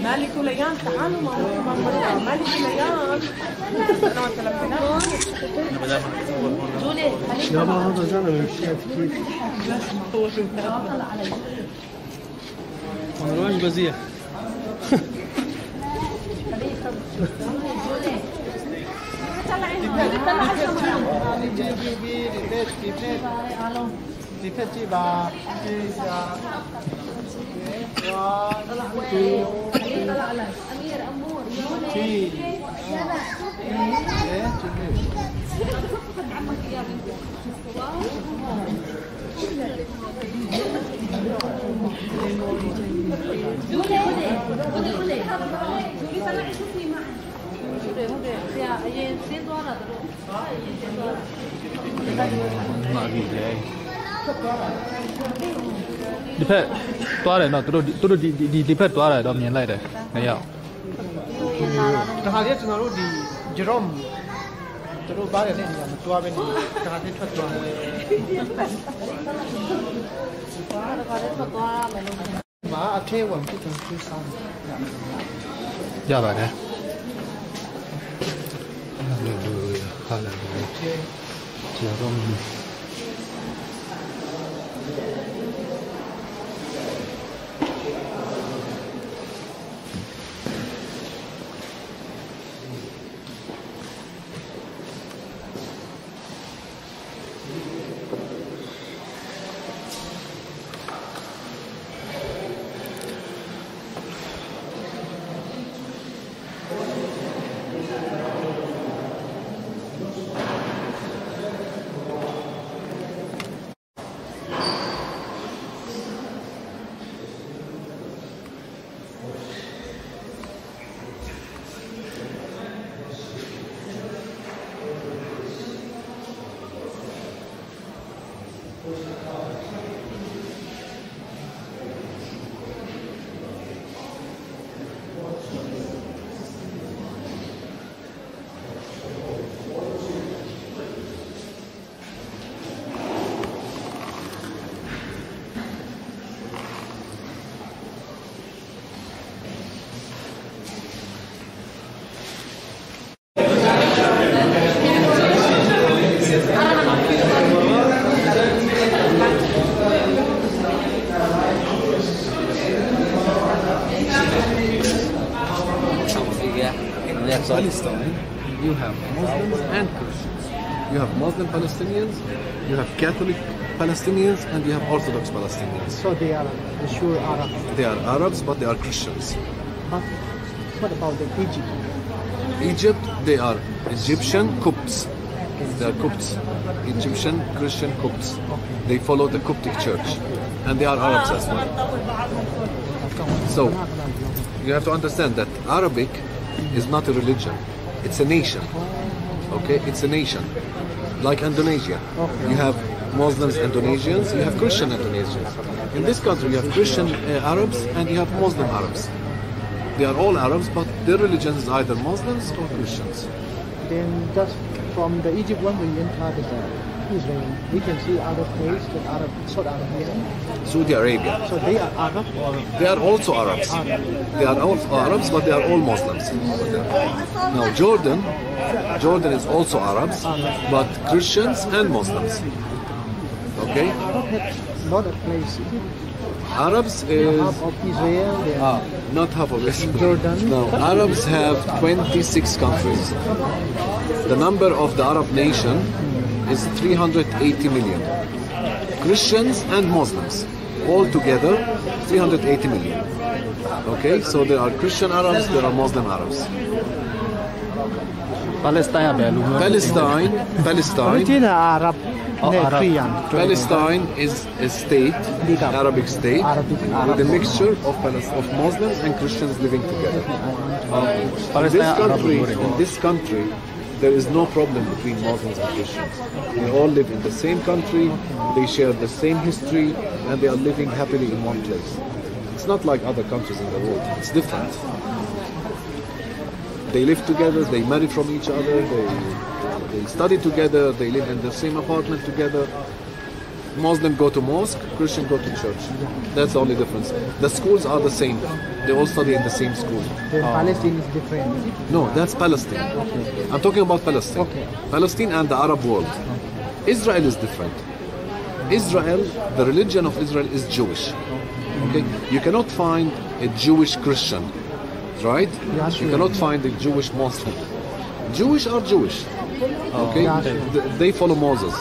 Speaker 5: مالك وليان تعالوا مالك وليان
Speaker 9: يا ما هذا جانا من الشيء
Speaker 3: والله بزيه đi phê toa này nó tôi đi phê toa này đó miền này đấy này ạ.
Speaker 1: Tahal dia cuma lu di Jerome. Terus balik ni tua ben tahal dia tua. Mà ở trên quần cái thứ sau.
Speaker 3: Dạ vậy đấy. Hallelujah.
Speaker 2: Palestine, you have Muslims and Christians. You have Muslim Palestinians, you have Catholic Palestinians, and you have Orthodox Palestinians.
Speaker 1: So they are the sure Arabs.
Speaker 2: They are Arabs, but they are Christians.
Speaker 1: But what about the Egypt?
Speaker 2: Egypt, they are Egyptian Copts. They are Copts. Egyptian Christian Copts. They follow the Coptic Church. And they are Arabs as well. So, you have to understand that Arabic is not a religion. It's a nation. Okay? It's a nation. Like Indonesia. You have Muslims Indonesians, you have Christian Indonesians. In this country, you have Christian Arabs and you have Muslim Arabs. They are all Arabs, but their religion is either Muslims or Christians.
Speaker 1: Then just from the Egypt when we enter Israel, we can see other places that Arab, Saudi Arabia.
Speaker 2: Saudi Arabia.
Speaker 1: So they are Arab or?
Speaker 2: They are also Arabs. They are also Arabs, but they are all Muslims. Now Jordan is also Arabs, but Christians and Muslims. Okay?
Speaker 1: Arab has not a place.
Speaker 2: Arabs is
Speaker 1: half of Israel.
Speaker 2: not half of Israel.
Speaker 1: Jordan.
Speaker 2: No, Arabs have 26 countries. The number of the Arab nation is 380 million. Christians and Muslims, all together, 380 million. Okay, so there are Christian Arabs, there are Muslim Arabs. Palestine is a state, Arabic state, with a mixture of Muslims and Christians living together. In this country, there is no problem between Muslims and Christians. They all live in the same country, they share the same history, and they are living happily in one place. It's not like other countries in the world. It's different. They live together, they marry from each other, they study together, they live in the same apartment together. Muslim go to mosque, Christian go to church. That's the only difference. The schools are the same. They all study in the same school.
Speaker 1: Palestine is different.
Speaker 2: No, that's Palestine. Okay. I'm talking about Palestine. Okay. Palestine and the Arab world. Okay. Israel is different. Israel, the religion of Israel is Jewish. Okay? You cannot find a Jewish Christian, right? You cannot find a Jewish Muslim. Jewish are Jewish. Okay? They follow Moses.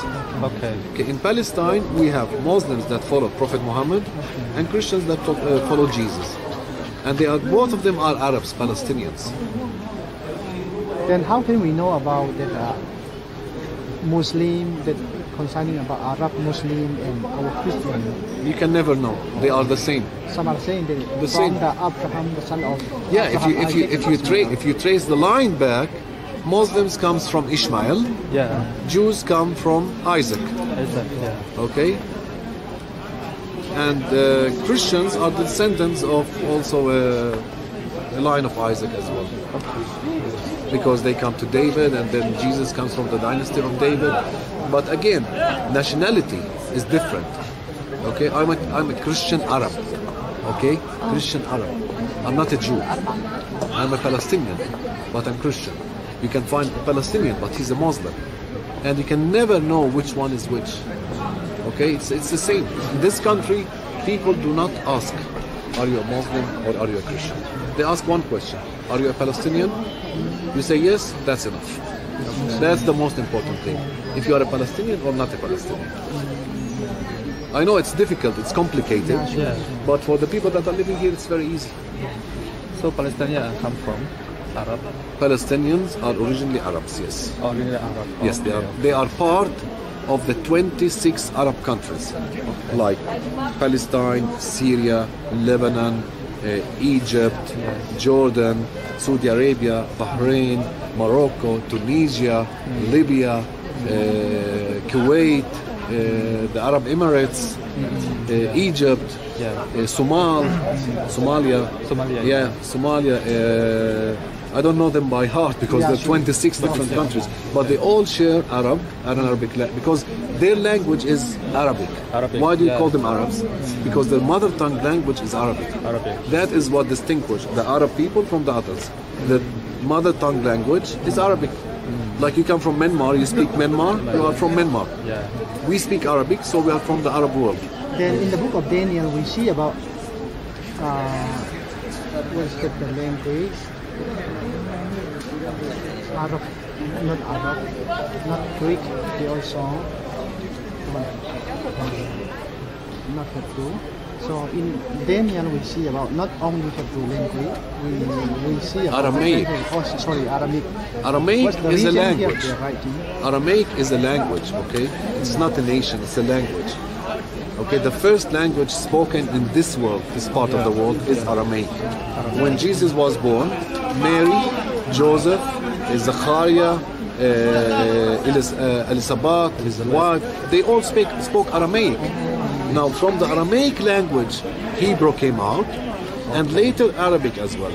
Speaker 2: Okay. In Palestine, we have Muslims that follow Prophet Muhammad and Christians that follow Jesus. And they are, both of them are Arabs, Palestinians.
Speaker 1: Then how can we know about that Muslim, that concerning about Arab Muslim and our Christian?
Speaker 2: You can never know. They are the same.
Speaker 1: Some are saying that
Speaker 2: the
Speaker 1: from
Speaker 2: same.
Speaker 1: the Abraham, the son of
Speaker 2: yeah.
Speaker 1: Abraham,
Speaker 2: If you trace the line back, Muslims comes from Ishmael. Yeah. Jews come from Isaac. Isaac. Yeah. Okay. And Christians are the descendants of also a line of Isaac as well. Because they come to David, and then Jesus comes from the dynasty of David. But again, nationality is different. Okay, I'm a Christian Arab. Okay, Christian Arab. I'm not a Jew. I'm a Palestinian, but I'm Christian. You can find a Palestinian, but he's a Muslim. and you can never know which one is which. Okay, it's the same. In this country, people do not ask, are you a Muslim or are you a Christian? They ask one question, are you a Palestinian? You say yes, that's enough. That's the most important thing. If you are a Palestinian or not a Palestinian. I know it's difficult, it's complicated, but for the people that are living here, it's very easy.
Speaker 3: So Palestinians come from Arab?
Speaker 2: Palestinians are originally Arabs, yes.
Speaker 3: Originally Arab.
Speaker 2: Yes, they are. They are part of the 26 Arab countries, like Palestine, Syria, Lebanon, Egypt, Jordan, Saudi Arabia, Bahrain, Morocco, Tunisia, Libya, Kuwait, the Arab Emirates, Egypt, Somalia. Yeah, Somalia. I don't know them by heart because there are 26 different countries, but they all share Arabic because their language is Arabic. Why do you call them Arabs? Because their mother tongue language is Arabic. That is what distinguishes the Arab people from the others. The mother tongue language is Arabic. Like you come from Myanmar, you speak Myanmar, you are from Myanmar. We speak Arabic, so we are from the Arab world.
Speaker 1: Then in the book of Daniel, we see about what's the language? Arab, not Greek. They also not Hebrew. So in Daniel, we see about not only Hebrew language, we see about
Speaker 2: Aramaic.
Speaker 1: Aramaic.
Speaker 2: Aramaic is a language. Aramaic is a language, okay? It's not a nation, it's a language. Okay, the first language spoken in this world, this part of the world, is Aramaic. When Jesus was born, Mary, Joseph, Zachariah, Elizabeth, his wife, they all spoke Aramaic. Now, from the Aramaic language, Hebrew came out, and later Arabic as well.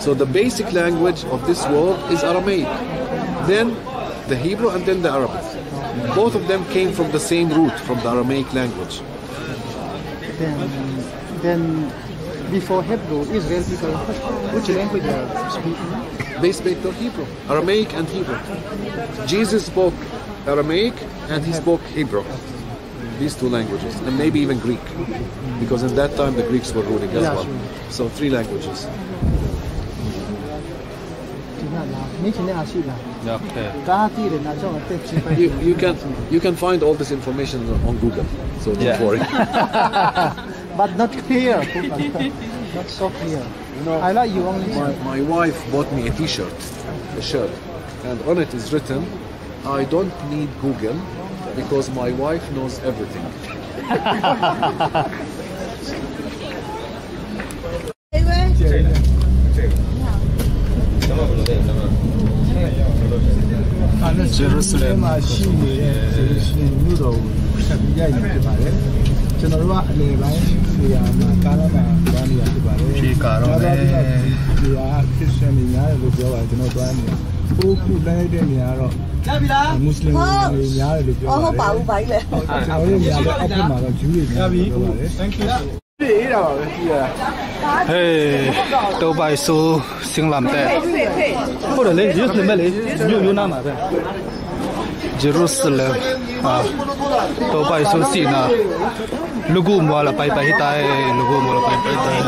Speaker 2: So the basic language of this world is Aramaic. Then the Hebrew and then the Arabic. Both of them came from the same root, from the Aramaic language.
Speaker 1: Then before Hebrew, Israel people, which language they are speaking?
Speaker 2: They speak the Hebrew, Aramaic and Hebrew. Jesus spoke Aramaic and he spoke Hebrew. These two languages, and maybe even Greek, because in that time the Greeks were ruling as well. So 3 languages. You can find all this information on Google, so don't worry.
Speaker 1: But not clear, not so clear.
Speaker 2: You know,
Speaker 1: I like you only.
Speaker 2: My wife bought me a T-shirt, a shirt, and on it is written, "I don't need Google because my wife knows everything."
Speaker 3: Jerusalem. Hey, Topa Zeisu sinh làm tệ. Jerusalem, Topa Zeisu zinna. Lugu mo la pai pai tai, lugu mo la pai pai tai.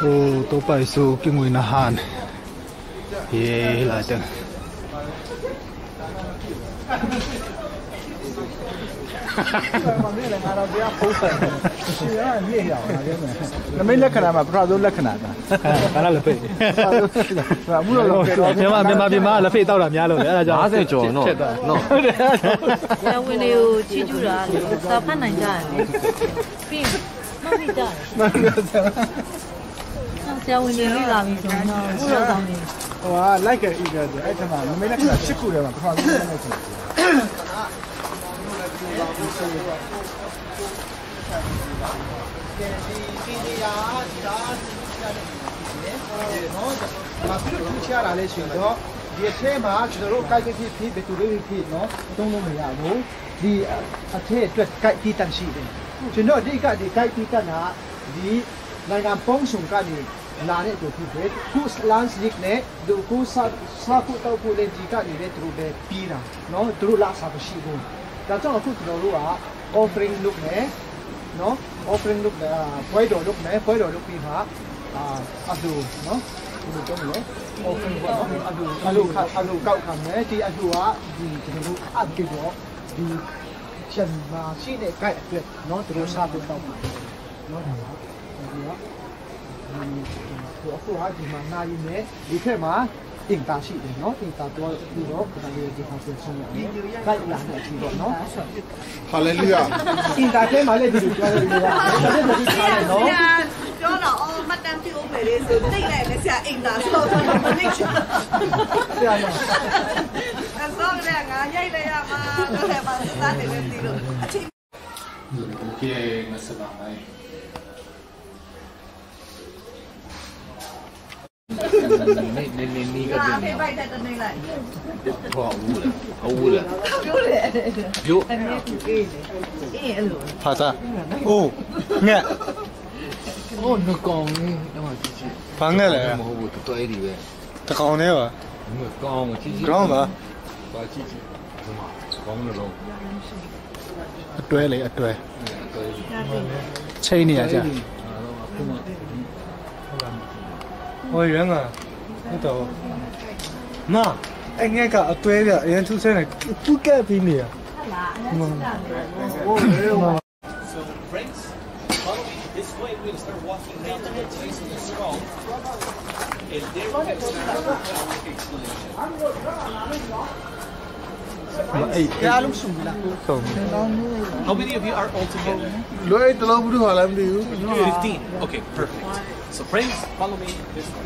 Speaker 3: Oh, Topa Zeisu cái mùi na Han. Ye lại được.
Speaker 1: ไม่เล็กขนาดมาพระดูเล็กขนาดนะอะไรล่ะพี่มูเราမြန်မာလက်ဖေးတောက်တာများလို့လေအဲ့ဒါကြောင့်50ကျော်နော်နော်
Speaker 5: ဆရာဝန်တွေကိုချီးကျူးတာလေစာဖတ်နိုင်ကြတယ်ပြီးမမိကြတယ်ဆရာဝန်တွေလေ့လာပြီးဆိုတော့ဘုရားဆောင်နေ
Speaker 1: ဟိုကလိုက်ခဲ့อีกတယ်အဲ့ထမှာမမေးလက်က8ခုထဲမှာပထမဆုံးလိုက်တယ်ဒီရာဒါနော်ဘာဖြစ်လို့ချရတာလဲဆိုတော့ဒီအထဲမှာကျွန်တော်တို့ကိုက်ဖြစ်ဘယ်သူလေးဖြစ်နော်သုံးလို့မရဘူးဒီအထဲအတွက်ကိုက်ပြီးတန်ရှိတယ်ကျွန်တော်ဒီကိုက်ပြီးတန်တာဒီနိုင်ငံပုံစုံကနေလာတဲ့သူဖြစ်တယ်ခုလန်စလစ်နဲ့ဒူခုစာခုတောက်ခုလေးဒီကနေလည်းသူတို့ပဲပြီးတာနော်သူတို့လာစားမရှိဘူးဒါကြောင့်အခုကျွန်တော်တို့က offering look နဲ့နော် offering look ပွဲတော် look နဲ့ပွဲတော် look ပြီးမှာအလူနော်ဒီလိုပြောမလဲ offering ပေါ့နော်အလူကောက်ခံမယ်ဒီအလူကဒီကျွန်တော်တို့အပ်ပြီးတော့ဒီချက်မှာရှိတဲ့ guide အတွက်နော်သူတို့စားဖို့တောက်ပါနော်ဒီကအခုဟာဒီမှာနာရီနဲ့ဒီထက်မှာအင်တာရှိတယ်နော်အင်တာတော့ပြီးတော့ခဏလေးဒီဟာပြန်ဆုံးရတယ်ခိုက်လာတဲ့အချိန်တော့နော်ဟာလေလုယာအင်တာထဲမှာလည်းဒီလိုပြောရတယ်ဒါလည်းဒီခါလေနော်
Speaker 10: ပြောတော့အော်မတန်ပြိုးမယ်လေဆိုတိတ်လိုက်လည်းဆရာအင်တာဆော့တော့မသိချင်ဆရာနော်အစောကလည်းငါရိုက်လိုက်ရမှာတော့လည်းပါစားတယ်လည်းဒီလိုအချိန်
Speaker 3: โอเคมาสบาย
Speaker 10: นี่ก็ดีไปแต่ตอนนี้แหละ
Speaker 2: พออู้เลยยุ
Speaker 10: อันนี้คือเองเออ
Speaker 1: ภาษาโอ้เนี่ย
Speaker 2: โอ้นึกกองนี่တော့ကြည့်ကြည့်
Speaker 1: ဘာငဲ့လဲ
Speaker 2: မဟုတ်ဘူးတော်အဲ့ဒီပဲ
Speaker 1: တကောင်နဲ့ပါ
Speaker 2: ကောင်းကြည့်ကြည့်
Speaker 1: ကောင်းပါ
Speaker 2: ပါကြည့်ကြည့်ဒီမှာကောင်းလို့
Speaker 3: အတွဲလေအတွဲချိန်နေရကြ
Speaker 1: 我原来那都，那哎，那个对的，人出生了不改变的。
Speaker 11: So friends, follow me this way. We'll start walking down to the place of the skull, and there we can start the explanation.
Speaker 1: အားလုံးစုံပြီလားစုံ
Speaker 11: How many of you are all together?
Speaker 1: လွယ်တလုံးဘူးဟာလည်းမသိဘူး
Speaker 11: 15. Okay, perfect. So friends, follow me this way.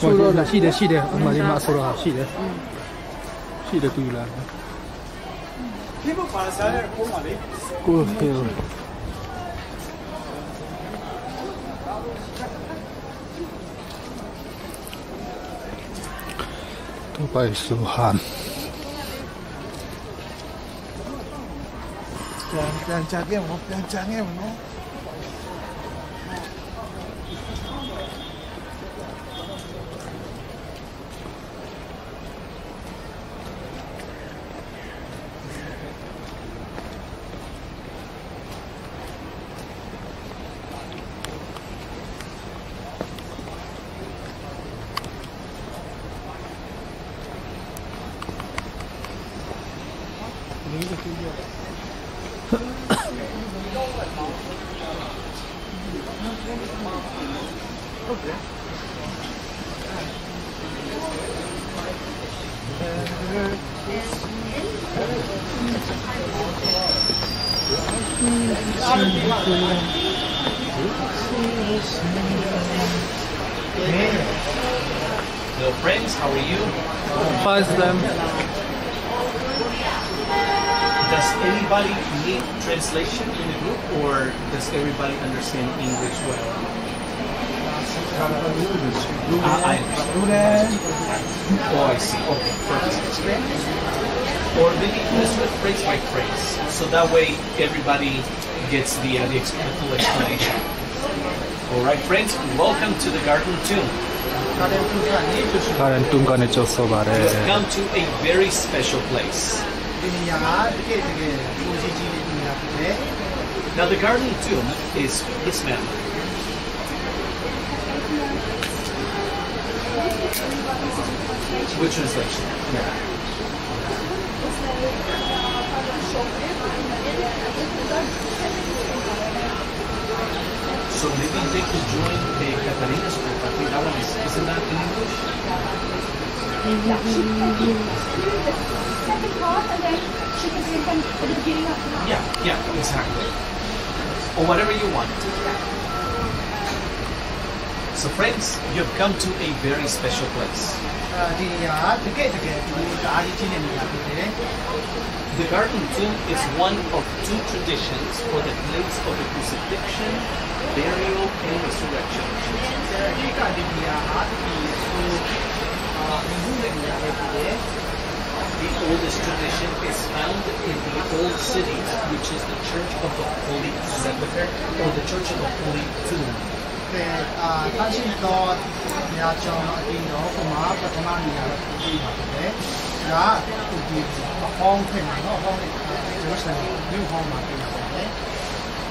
Speaker 3: ဆိုတော့ရှိတယ်အမှန်ဒီမှာဆိုတော့ရှိတယ်တူလား
Speaker 1: ဒီဘက်ပါစားတဲ့ပုံပါလေ
Speaker 3: ကိုဟဲ့Topa Zeisu Han
Speaker 1: ပြန်ကြခဲ့မပြန်ကြခဲ့မနော်
Speaker 11: Hello friends, how are you?
Speaker 3: Pass them.
Speaker 11: Does anybody need translation in the group, or does everybody understand English well? I understand. Oh, I see. Okay, perfect. Or maybe let's do it phrase by phrase, so that way everybody gets the full explanation. All right, friends, welcome to the Garden Tomb.
Speaker 3: Garden Tomb gonna just so bad.
Speaker 11: Come to a very special place. Now the Garden Tomb is dismantled. Which translation? So maybe they could join the Catarina's group. I think that one isn't that in English? Yeah, exactly. Or whatever you want. So friends, you've come to a very special place. The garden tomb is one of two traditions for the place of the crucifixion, burial, and resurrection of Jesus. The oldest tradition is found in the Old City, which is the Church of the Holy Sepulchre, or the Church of the Holy Tomb.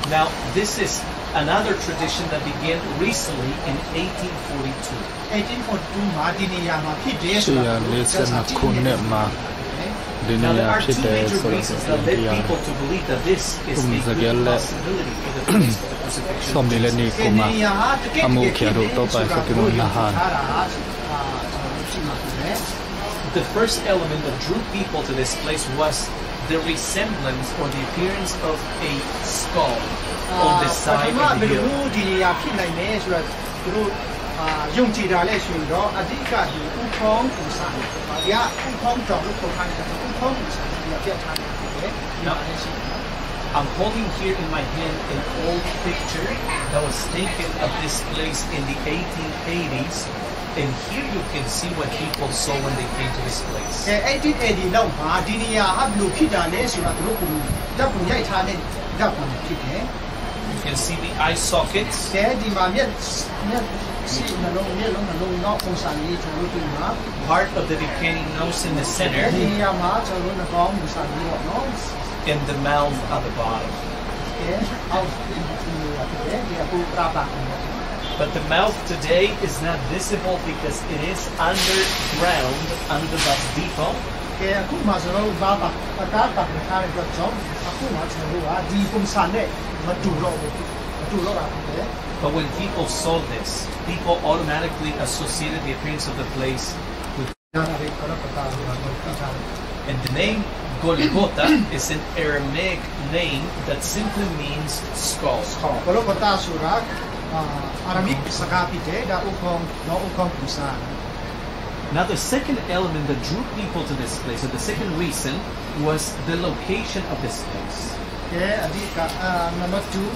Speaker 11: Now, this is another tradition that began recently in 1842. Now, there are two major reasons that led people to believe that this is a good possibility for the place of the crucifixion of Jesus. The first element that drew people to this place was the resemblance or the appearance of a skull on the side of the hill. Now, I'm holding here in my hand an old picture that was taken of this place in the 1880s, and here you can see what people saw when they came to this place. You can see the eye sockets. Part of the decaying nose in the center, and the mouth at the bottom. But the mouth today is not visible because it is underground, under the depot. But when people saw this, people automatically associated the appearance of the place with. And the name Galgota is an Aramaic name that simply means skull. Now the second element that drew people to this place, or the second reason, was the location of this place. Number two,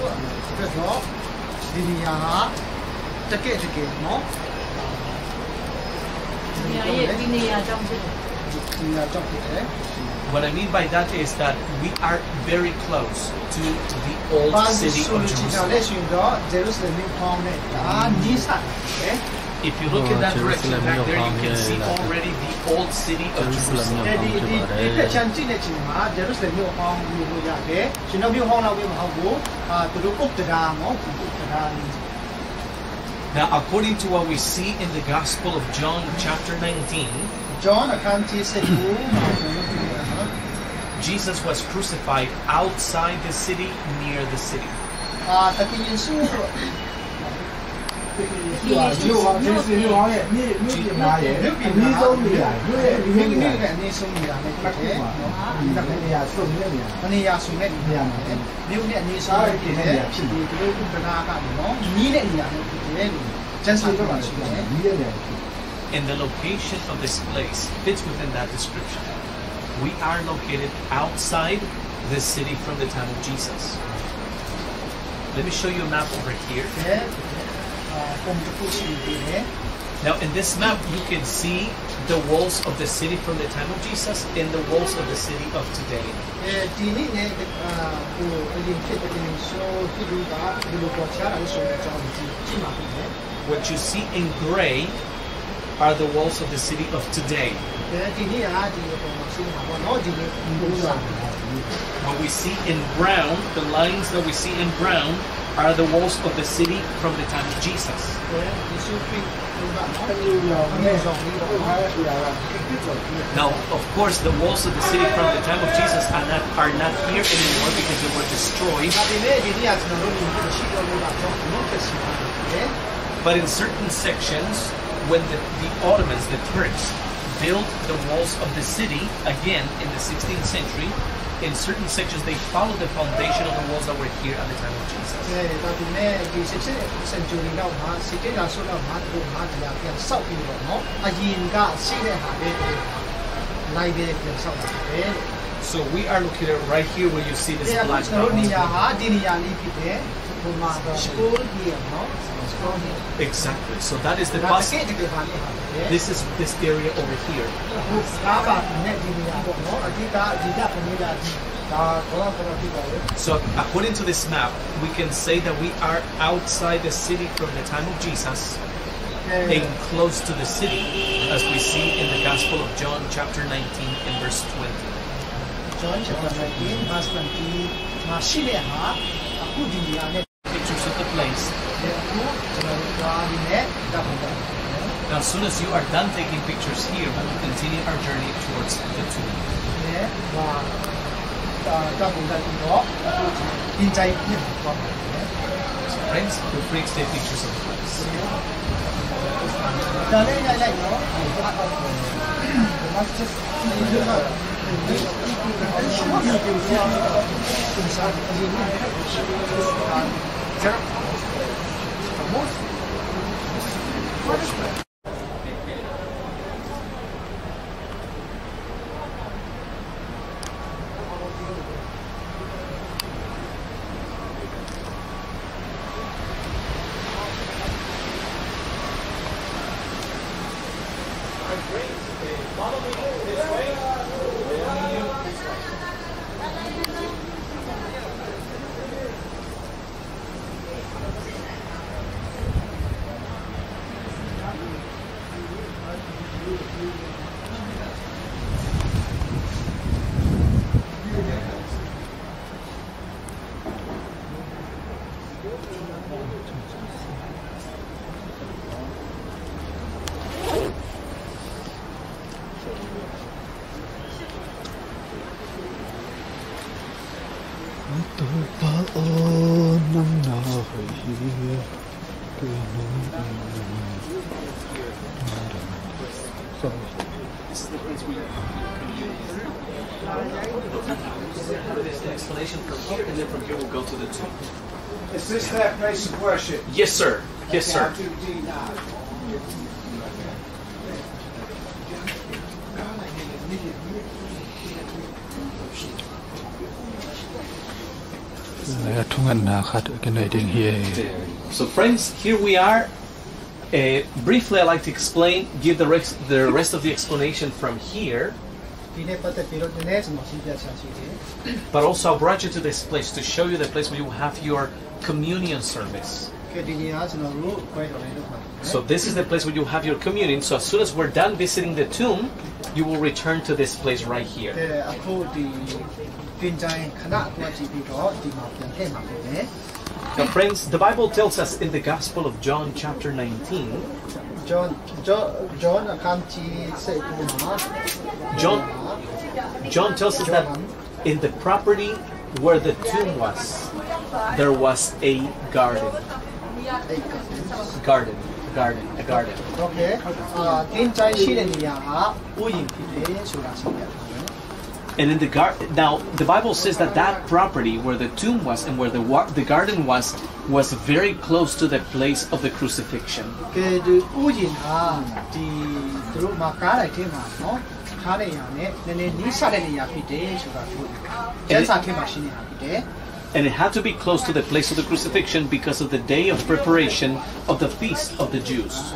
Speaker 11: what I mean by that is that we are very close to the old city of Jerusalem. If you look in that direction back there, you can see already the old city of Jerusalem. Now, according to what we see in the Gospel of John, chapter 19, Jesus was crucified outside the city, near the city. And the location of this place fits within that description. We are located outside the city from the time of Jesus. Let me show you a map over here. Now in this map you can see the walls of the city from the time of Jesus and the walls of the city of today. What you see in gray are the walls of the city of today. What we see in brown, the lines that we see in brown, are the walls of the city from the time of Jesus. Now, of course, the walls of the city from the time of Jesus are not here anymore because they were destroyed. But in certain sections, when the Ottomans, the Turks, built the walls of the city again in the 16th century, in certain sections they followed the foundation of the walls that were here at the time of Jesus. So we are located right here where you see this black mountain. Exactly. So that is the bus. This is this area over here. So according to this map, we can say that we are outside the city from the time of Jesus and close to the city, as we see in the Gospel of John chapter 19 and verse 20.
Speaker 1: John chapter 19 verse 20.
Speaker 11: Pictures of the place. Now, as soon as you are done taking pictures here, we will continue our journey towards the tomb. So friends, feel free to take pictures of the place. This is the place we are. There's an explanation from here, and then from here we'll go to the tomb.
Speaker 1: Is this their place of worship?
Speaker 11: Yes, sir. Yes, sir. So friends, here we are. Briefly, I'd like to explain, give the rest of the explanation from here. But also I brought you to this place to show you the place where you have your communion service. So this is the place where you have your communion. So as soon as we're done visiting the tomb, you will return to this place right here. Now friends, the Bible tells us in the Gospel of John chapter 19, John tells us that in the property where the tomb was, there was a garden. A garden.
Speaker 1: Okay.
Speaker 11: And in the garden, now the Bible says that that property where the tomb was and where the garden was very close to the place of the crucifixion. And it had to be close to the place of the crucifixion because of the day of preparation of the feast of the Jews.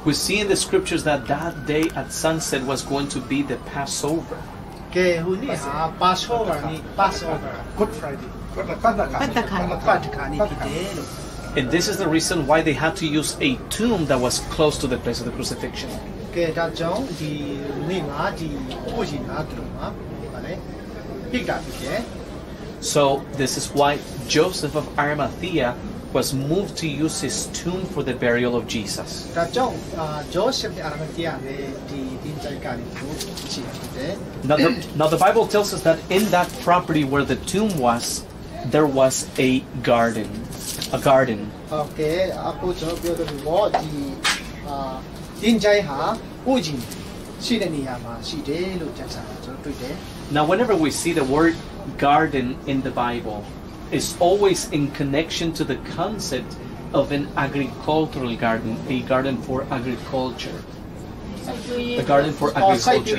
Speaker 11: We see in the scriptures that that day at sunset was going to be the Passover.
Speaker 1: Passover, Good Friday.
Speaker 11: And this is the reason why they had to use a tomb that was close to the place of the crucifixion. So this is why Joseph of Arimathea was moved to use his tomb for the burial of Jesus. Now the Bible tells us that in that property where the tomb was, there was a garden. A garden. Now whenever we see the word garden in the Bible, it's always in connection to the concept of an agricultural garden, a garden for agriculture. The garden for agriculture.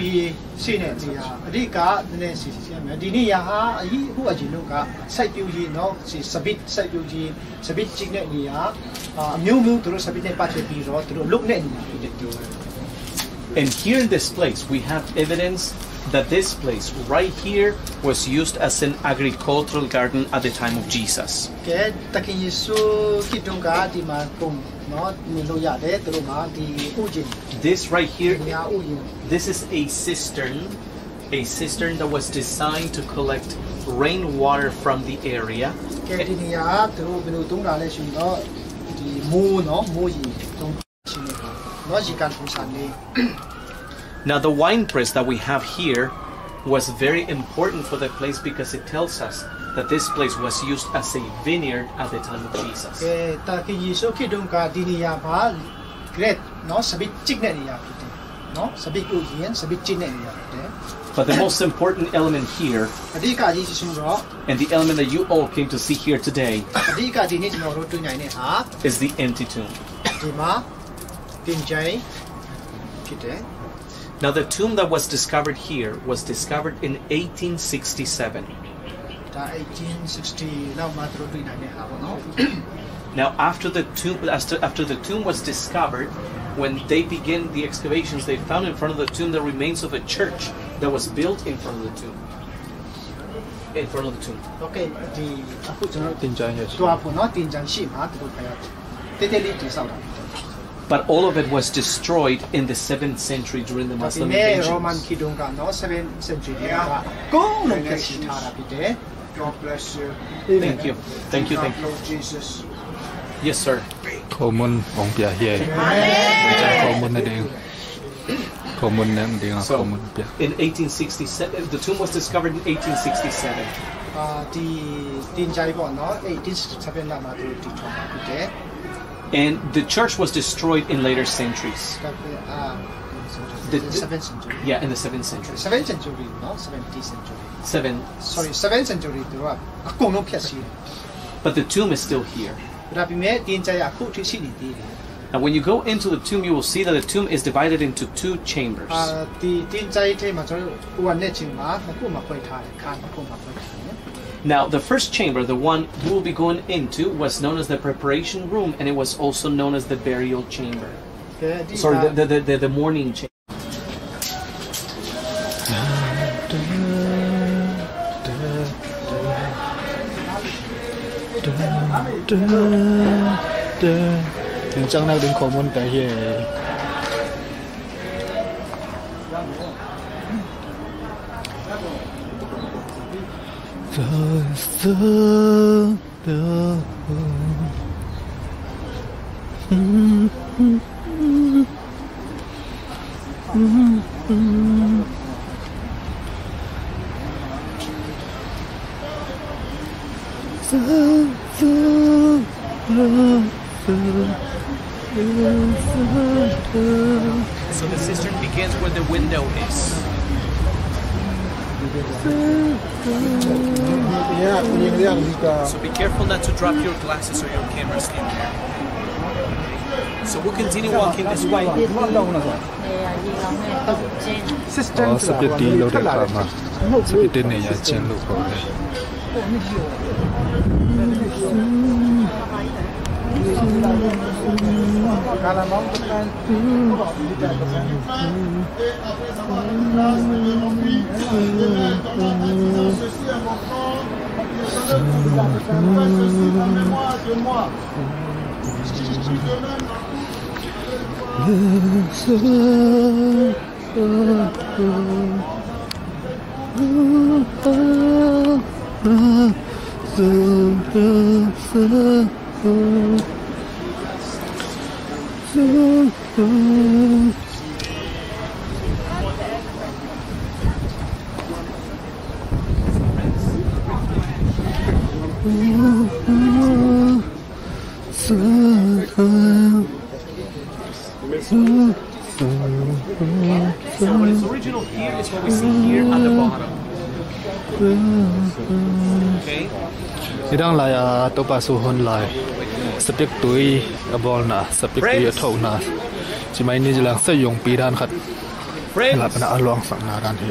Speaker 11: And here in this place, we have evidence that this place right here was used as an agricultural garden at the time of Jesus. This right here, this is a cistern that was designed to collect rainwater from the area. Now the wine press that we have here was very important for the place because it tells us that this place was used as a vineyard at the time of Jesus. But the most important element here, and the element that you all came to see here today, is the empty tomb. Now the tomb that was discovered here was discovered in 1867. Now after the tomb was discovered, when they began the excavations, they found in front of the tomb the remains of a church that was built in front of the tomb. In front of the tomb. Okay. But all of it was destroyed in the 7th century during the Muslim invasions.
Speaker 8: God bless you.
Speaker 11: Thank you. Thank you. Thank you.
Speaker 8: Lord Jesus.
Speaker 11: Yes, sir.
Speaker 3: In
Speaker 11: 1867, the tomb was discovered in 1867. And the church was destroyed in later centuries.
Speaker 1: The 7th century.
Speaker 11: Yeah, in the 7th century.
Speaker 1: 7th century, no? 17th century.
Speaker 11: 7th
Speaker 1: century.
Speaker 11: But the tomb is still here. Now when you go into the tomb, you will see that the tomb is divided into 2 chambers. Now the first chamber, the one we will be going into, was known as the preparation room, and it was also known as the burial chamber. Sorry, the mourning chamber. So the cistern begins where the window is. So be careful not to drop your glasses or your cameras in there. So we'll continue walking this way. So what is original here is what we see here at the bottom. Okay.
Speaker 3: Idang laya topa suhon lai sepik tui abol na sepik tui athau na chimai ni jilang sa yong pi dan khat la pana along sang na dan hi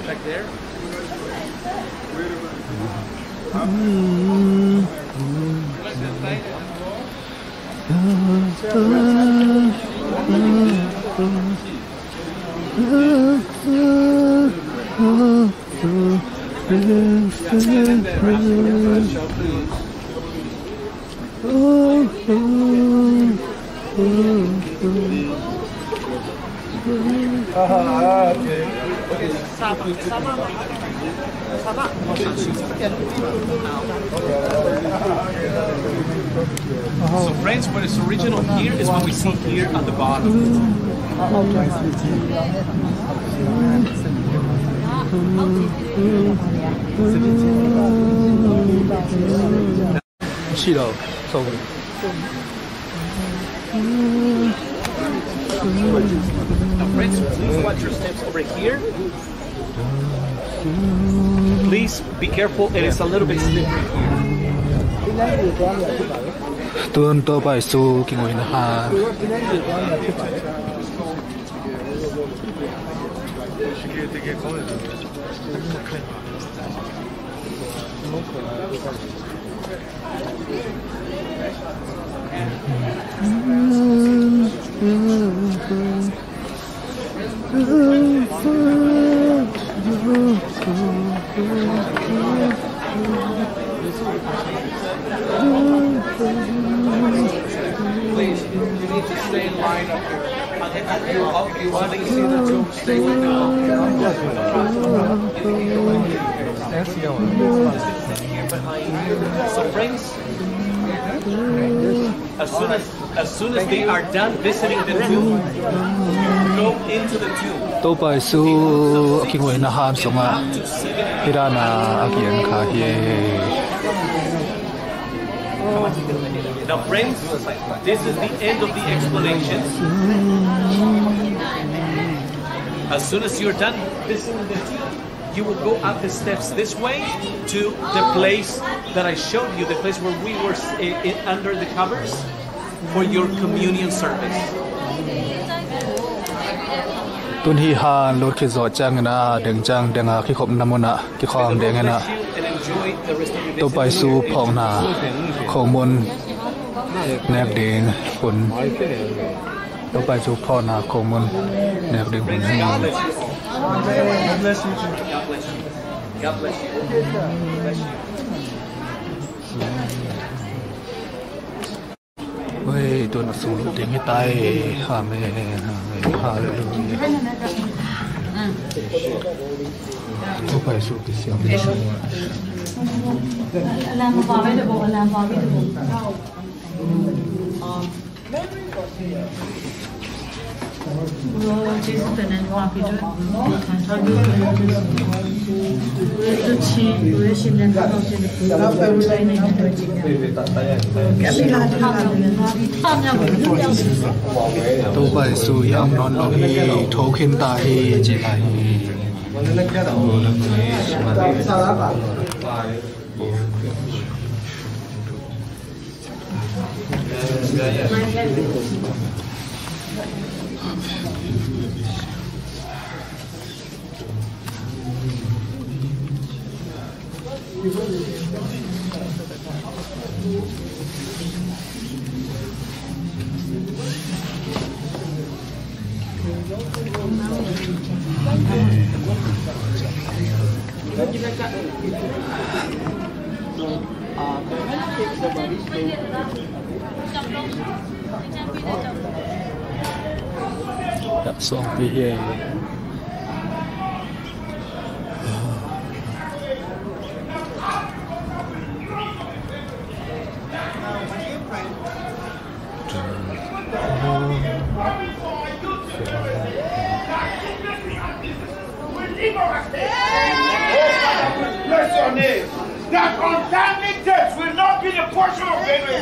Speaker 11: So friends, what is original here is what we see here at the bottom.
Speaker 3: Shiro, so
Speaker 11: Now friends, please watch your steps over here. Please be careful, it is a little bit slippery here.
Speaker 3: tuân Topa Zeisu kinh na ha
Speaker 11: Please, you need to stay in line up here. You want to see the tomb, stay with me. So friends, as soon as they are done visiting the tomb, go into the tomb.
Speaker 3: Topa Zeisu kinh na han songa hirana akian kha hi.
Speaker 11: Now friends, this is the end of the explanation. As soon as you're done visiting the tomb, you will go up the steps this way to the place that I showed you, the place where we were under the covers for your communion service.
Speaker 3: Tun hi han lor khi zo chang na deng chang denga khi khom namona ki khom deng na Topa Zeisu phong na khomon nek ding kun Topa Zeisu phong na khomon nek ding kun
Speaker 11: God bless you. God bless you. Bless you.
Speaker 3: Ôi tôi nó xuống tiếng cái tay amen hallelujah Topa Zeisu cái xiao
Speaker 5: làm vào với bộ làm vào với bộ Jesus本人话比这看上去我这期我现在看到这个我在那个几年
Speaker 3: Topa Zeisu yang non lo hi thau khin ta hi chi lai Yep, so I'll be here.
Speaker 12: Bless your name. That untimely death will not be the portion of Benue.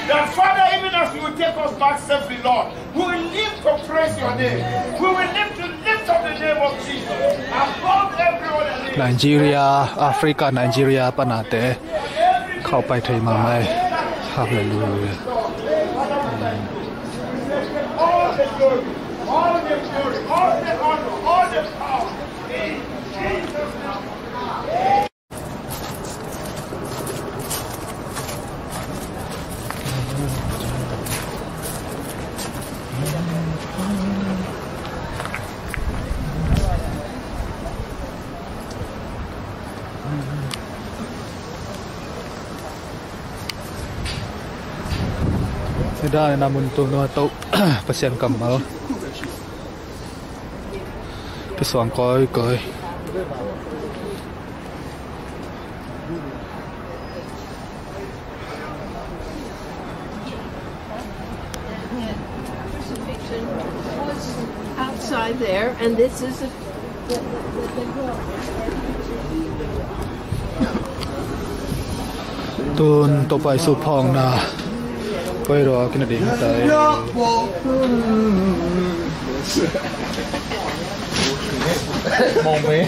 Speaker 12: That Father, even as you will take us back safely, Lord, we will live to praise your name. We will live to lift up the name of Jesus above every other name.
Speaker 3: Nigeria, Africa, Nigeria, panate. เข้าไปไทยมาไหม Hallelujah.
Speaker 12: All the glory, all the glory, all the honor, all the power. In Jesus' name.
Speaker 3: Sudah namun tu atau pasien kamal kesuang koi.
Speaker 5: Outside there, and this is the
Speaker 3: Tun Topa Zeisu Pong na quay rồi cái này điểm tới
Speaker 1: mong mế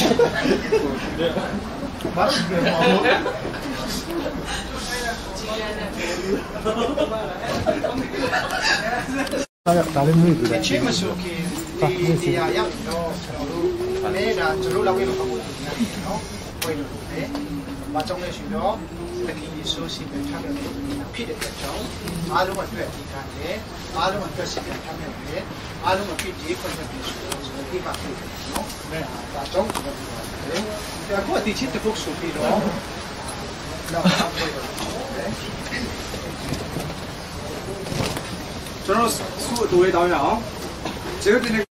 Speaker 1: ta lên nuôi từ đấy mà số thì à yang đó này là chỗ lâu cái nó không nó quay được đấy và trong này chuyện đó là cái số xịn để tham gia phía được cháu ai lúc mà tuyệt thì tham đấy ai lúc mà tuyệt xịn tham gia đấy ai lúc mà phía gì còn phải biết số cái mặt nó và trong cái đấy thì có tí chết được số cái đó
Speaker 8: cho nó suốt tuổi đó nhở chứ thì này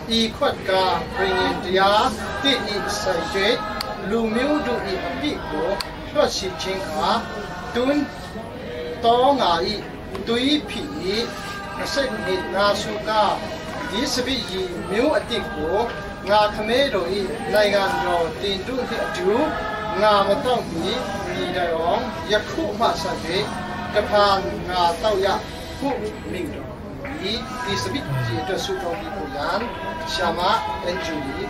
Speaker 1: I khuất cả bringing dia tiết in sai chết lu miu du i bị của lo si chính cả tun to ngài tui phi na sai ni na su ka di sabi i miu ati của nga khame ro i nai ngan ro tin du ti atu nga ma tong ni ni da ong yakhu ma sa de ka phan nga tau ya khu ming ro i di sabi ji to su to bi ko yan Shama and Julie.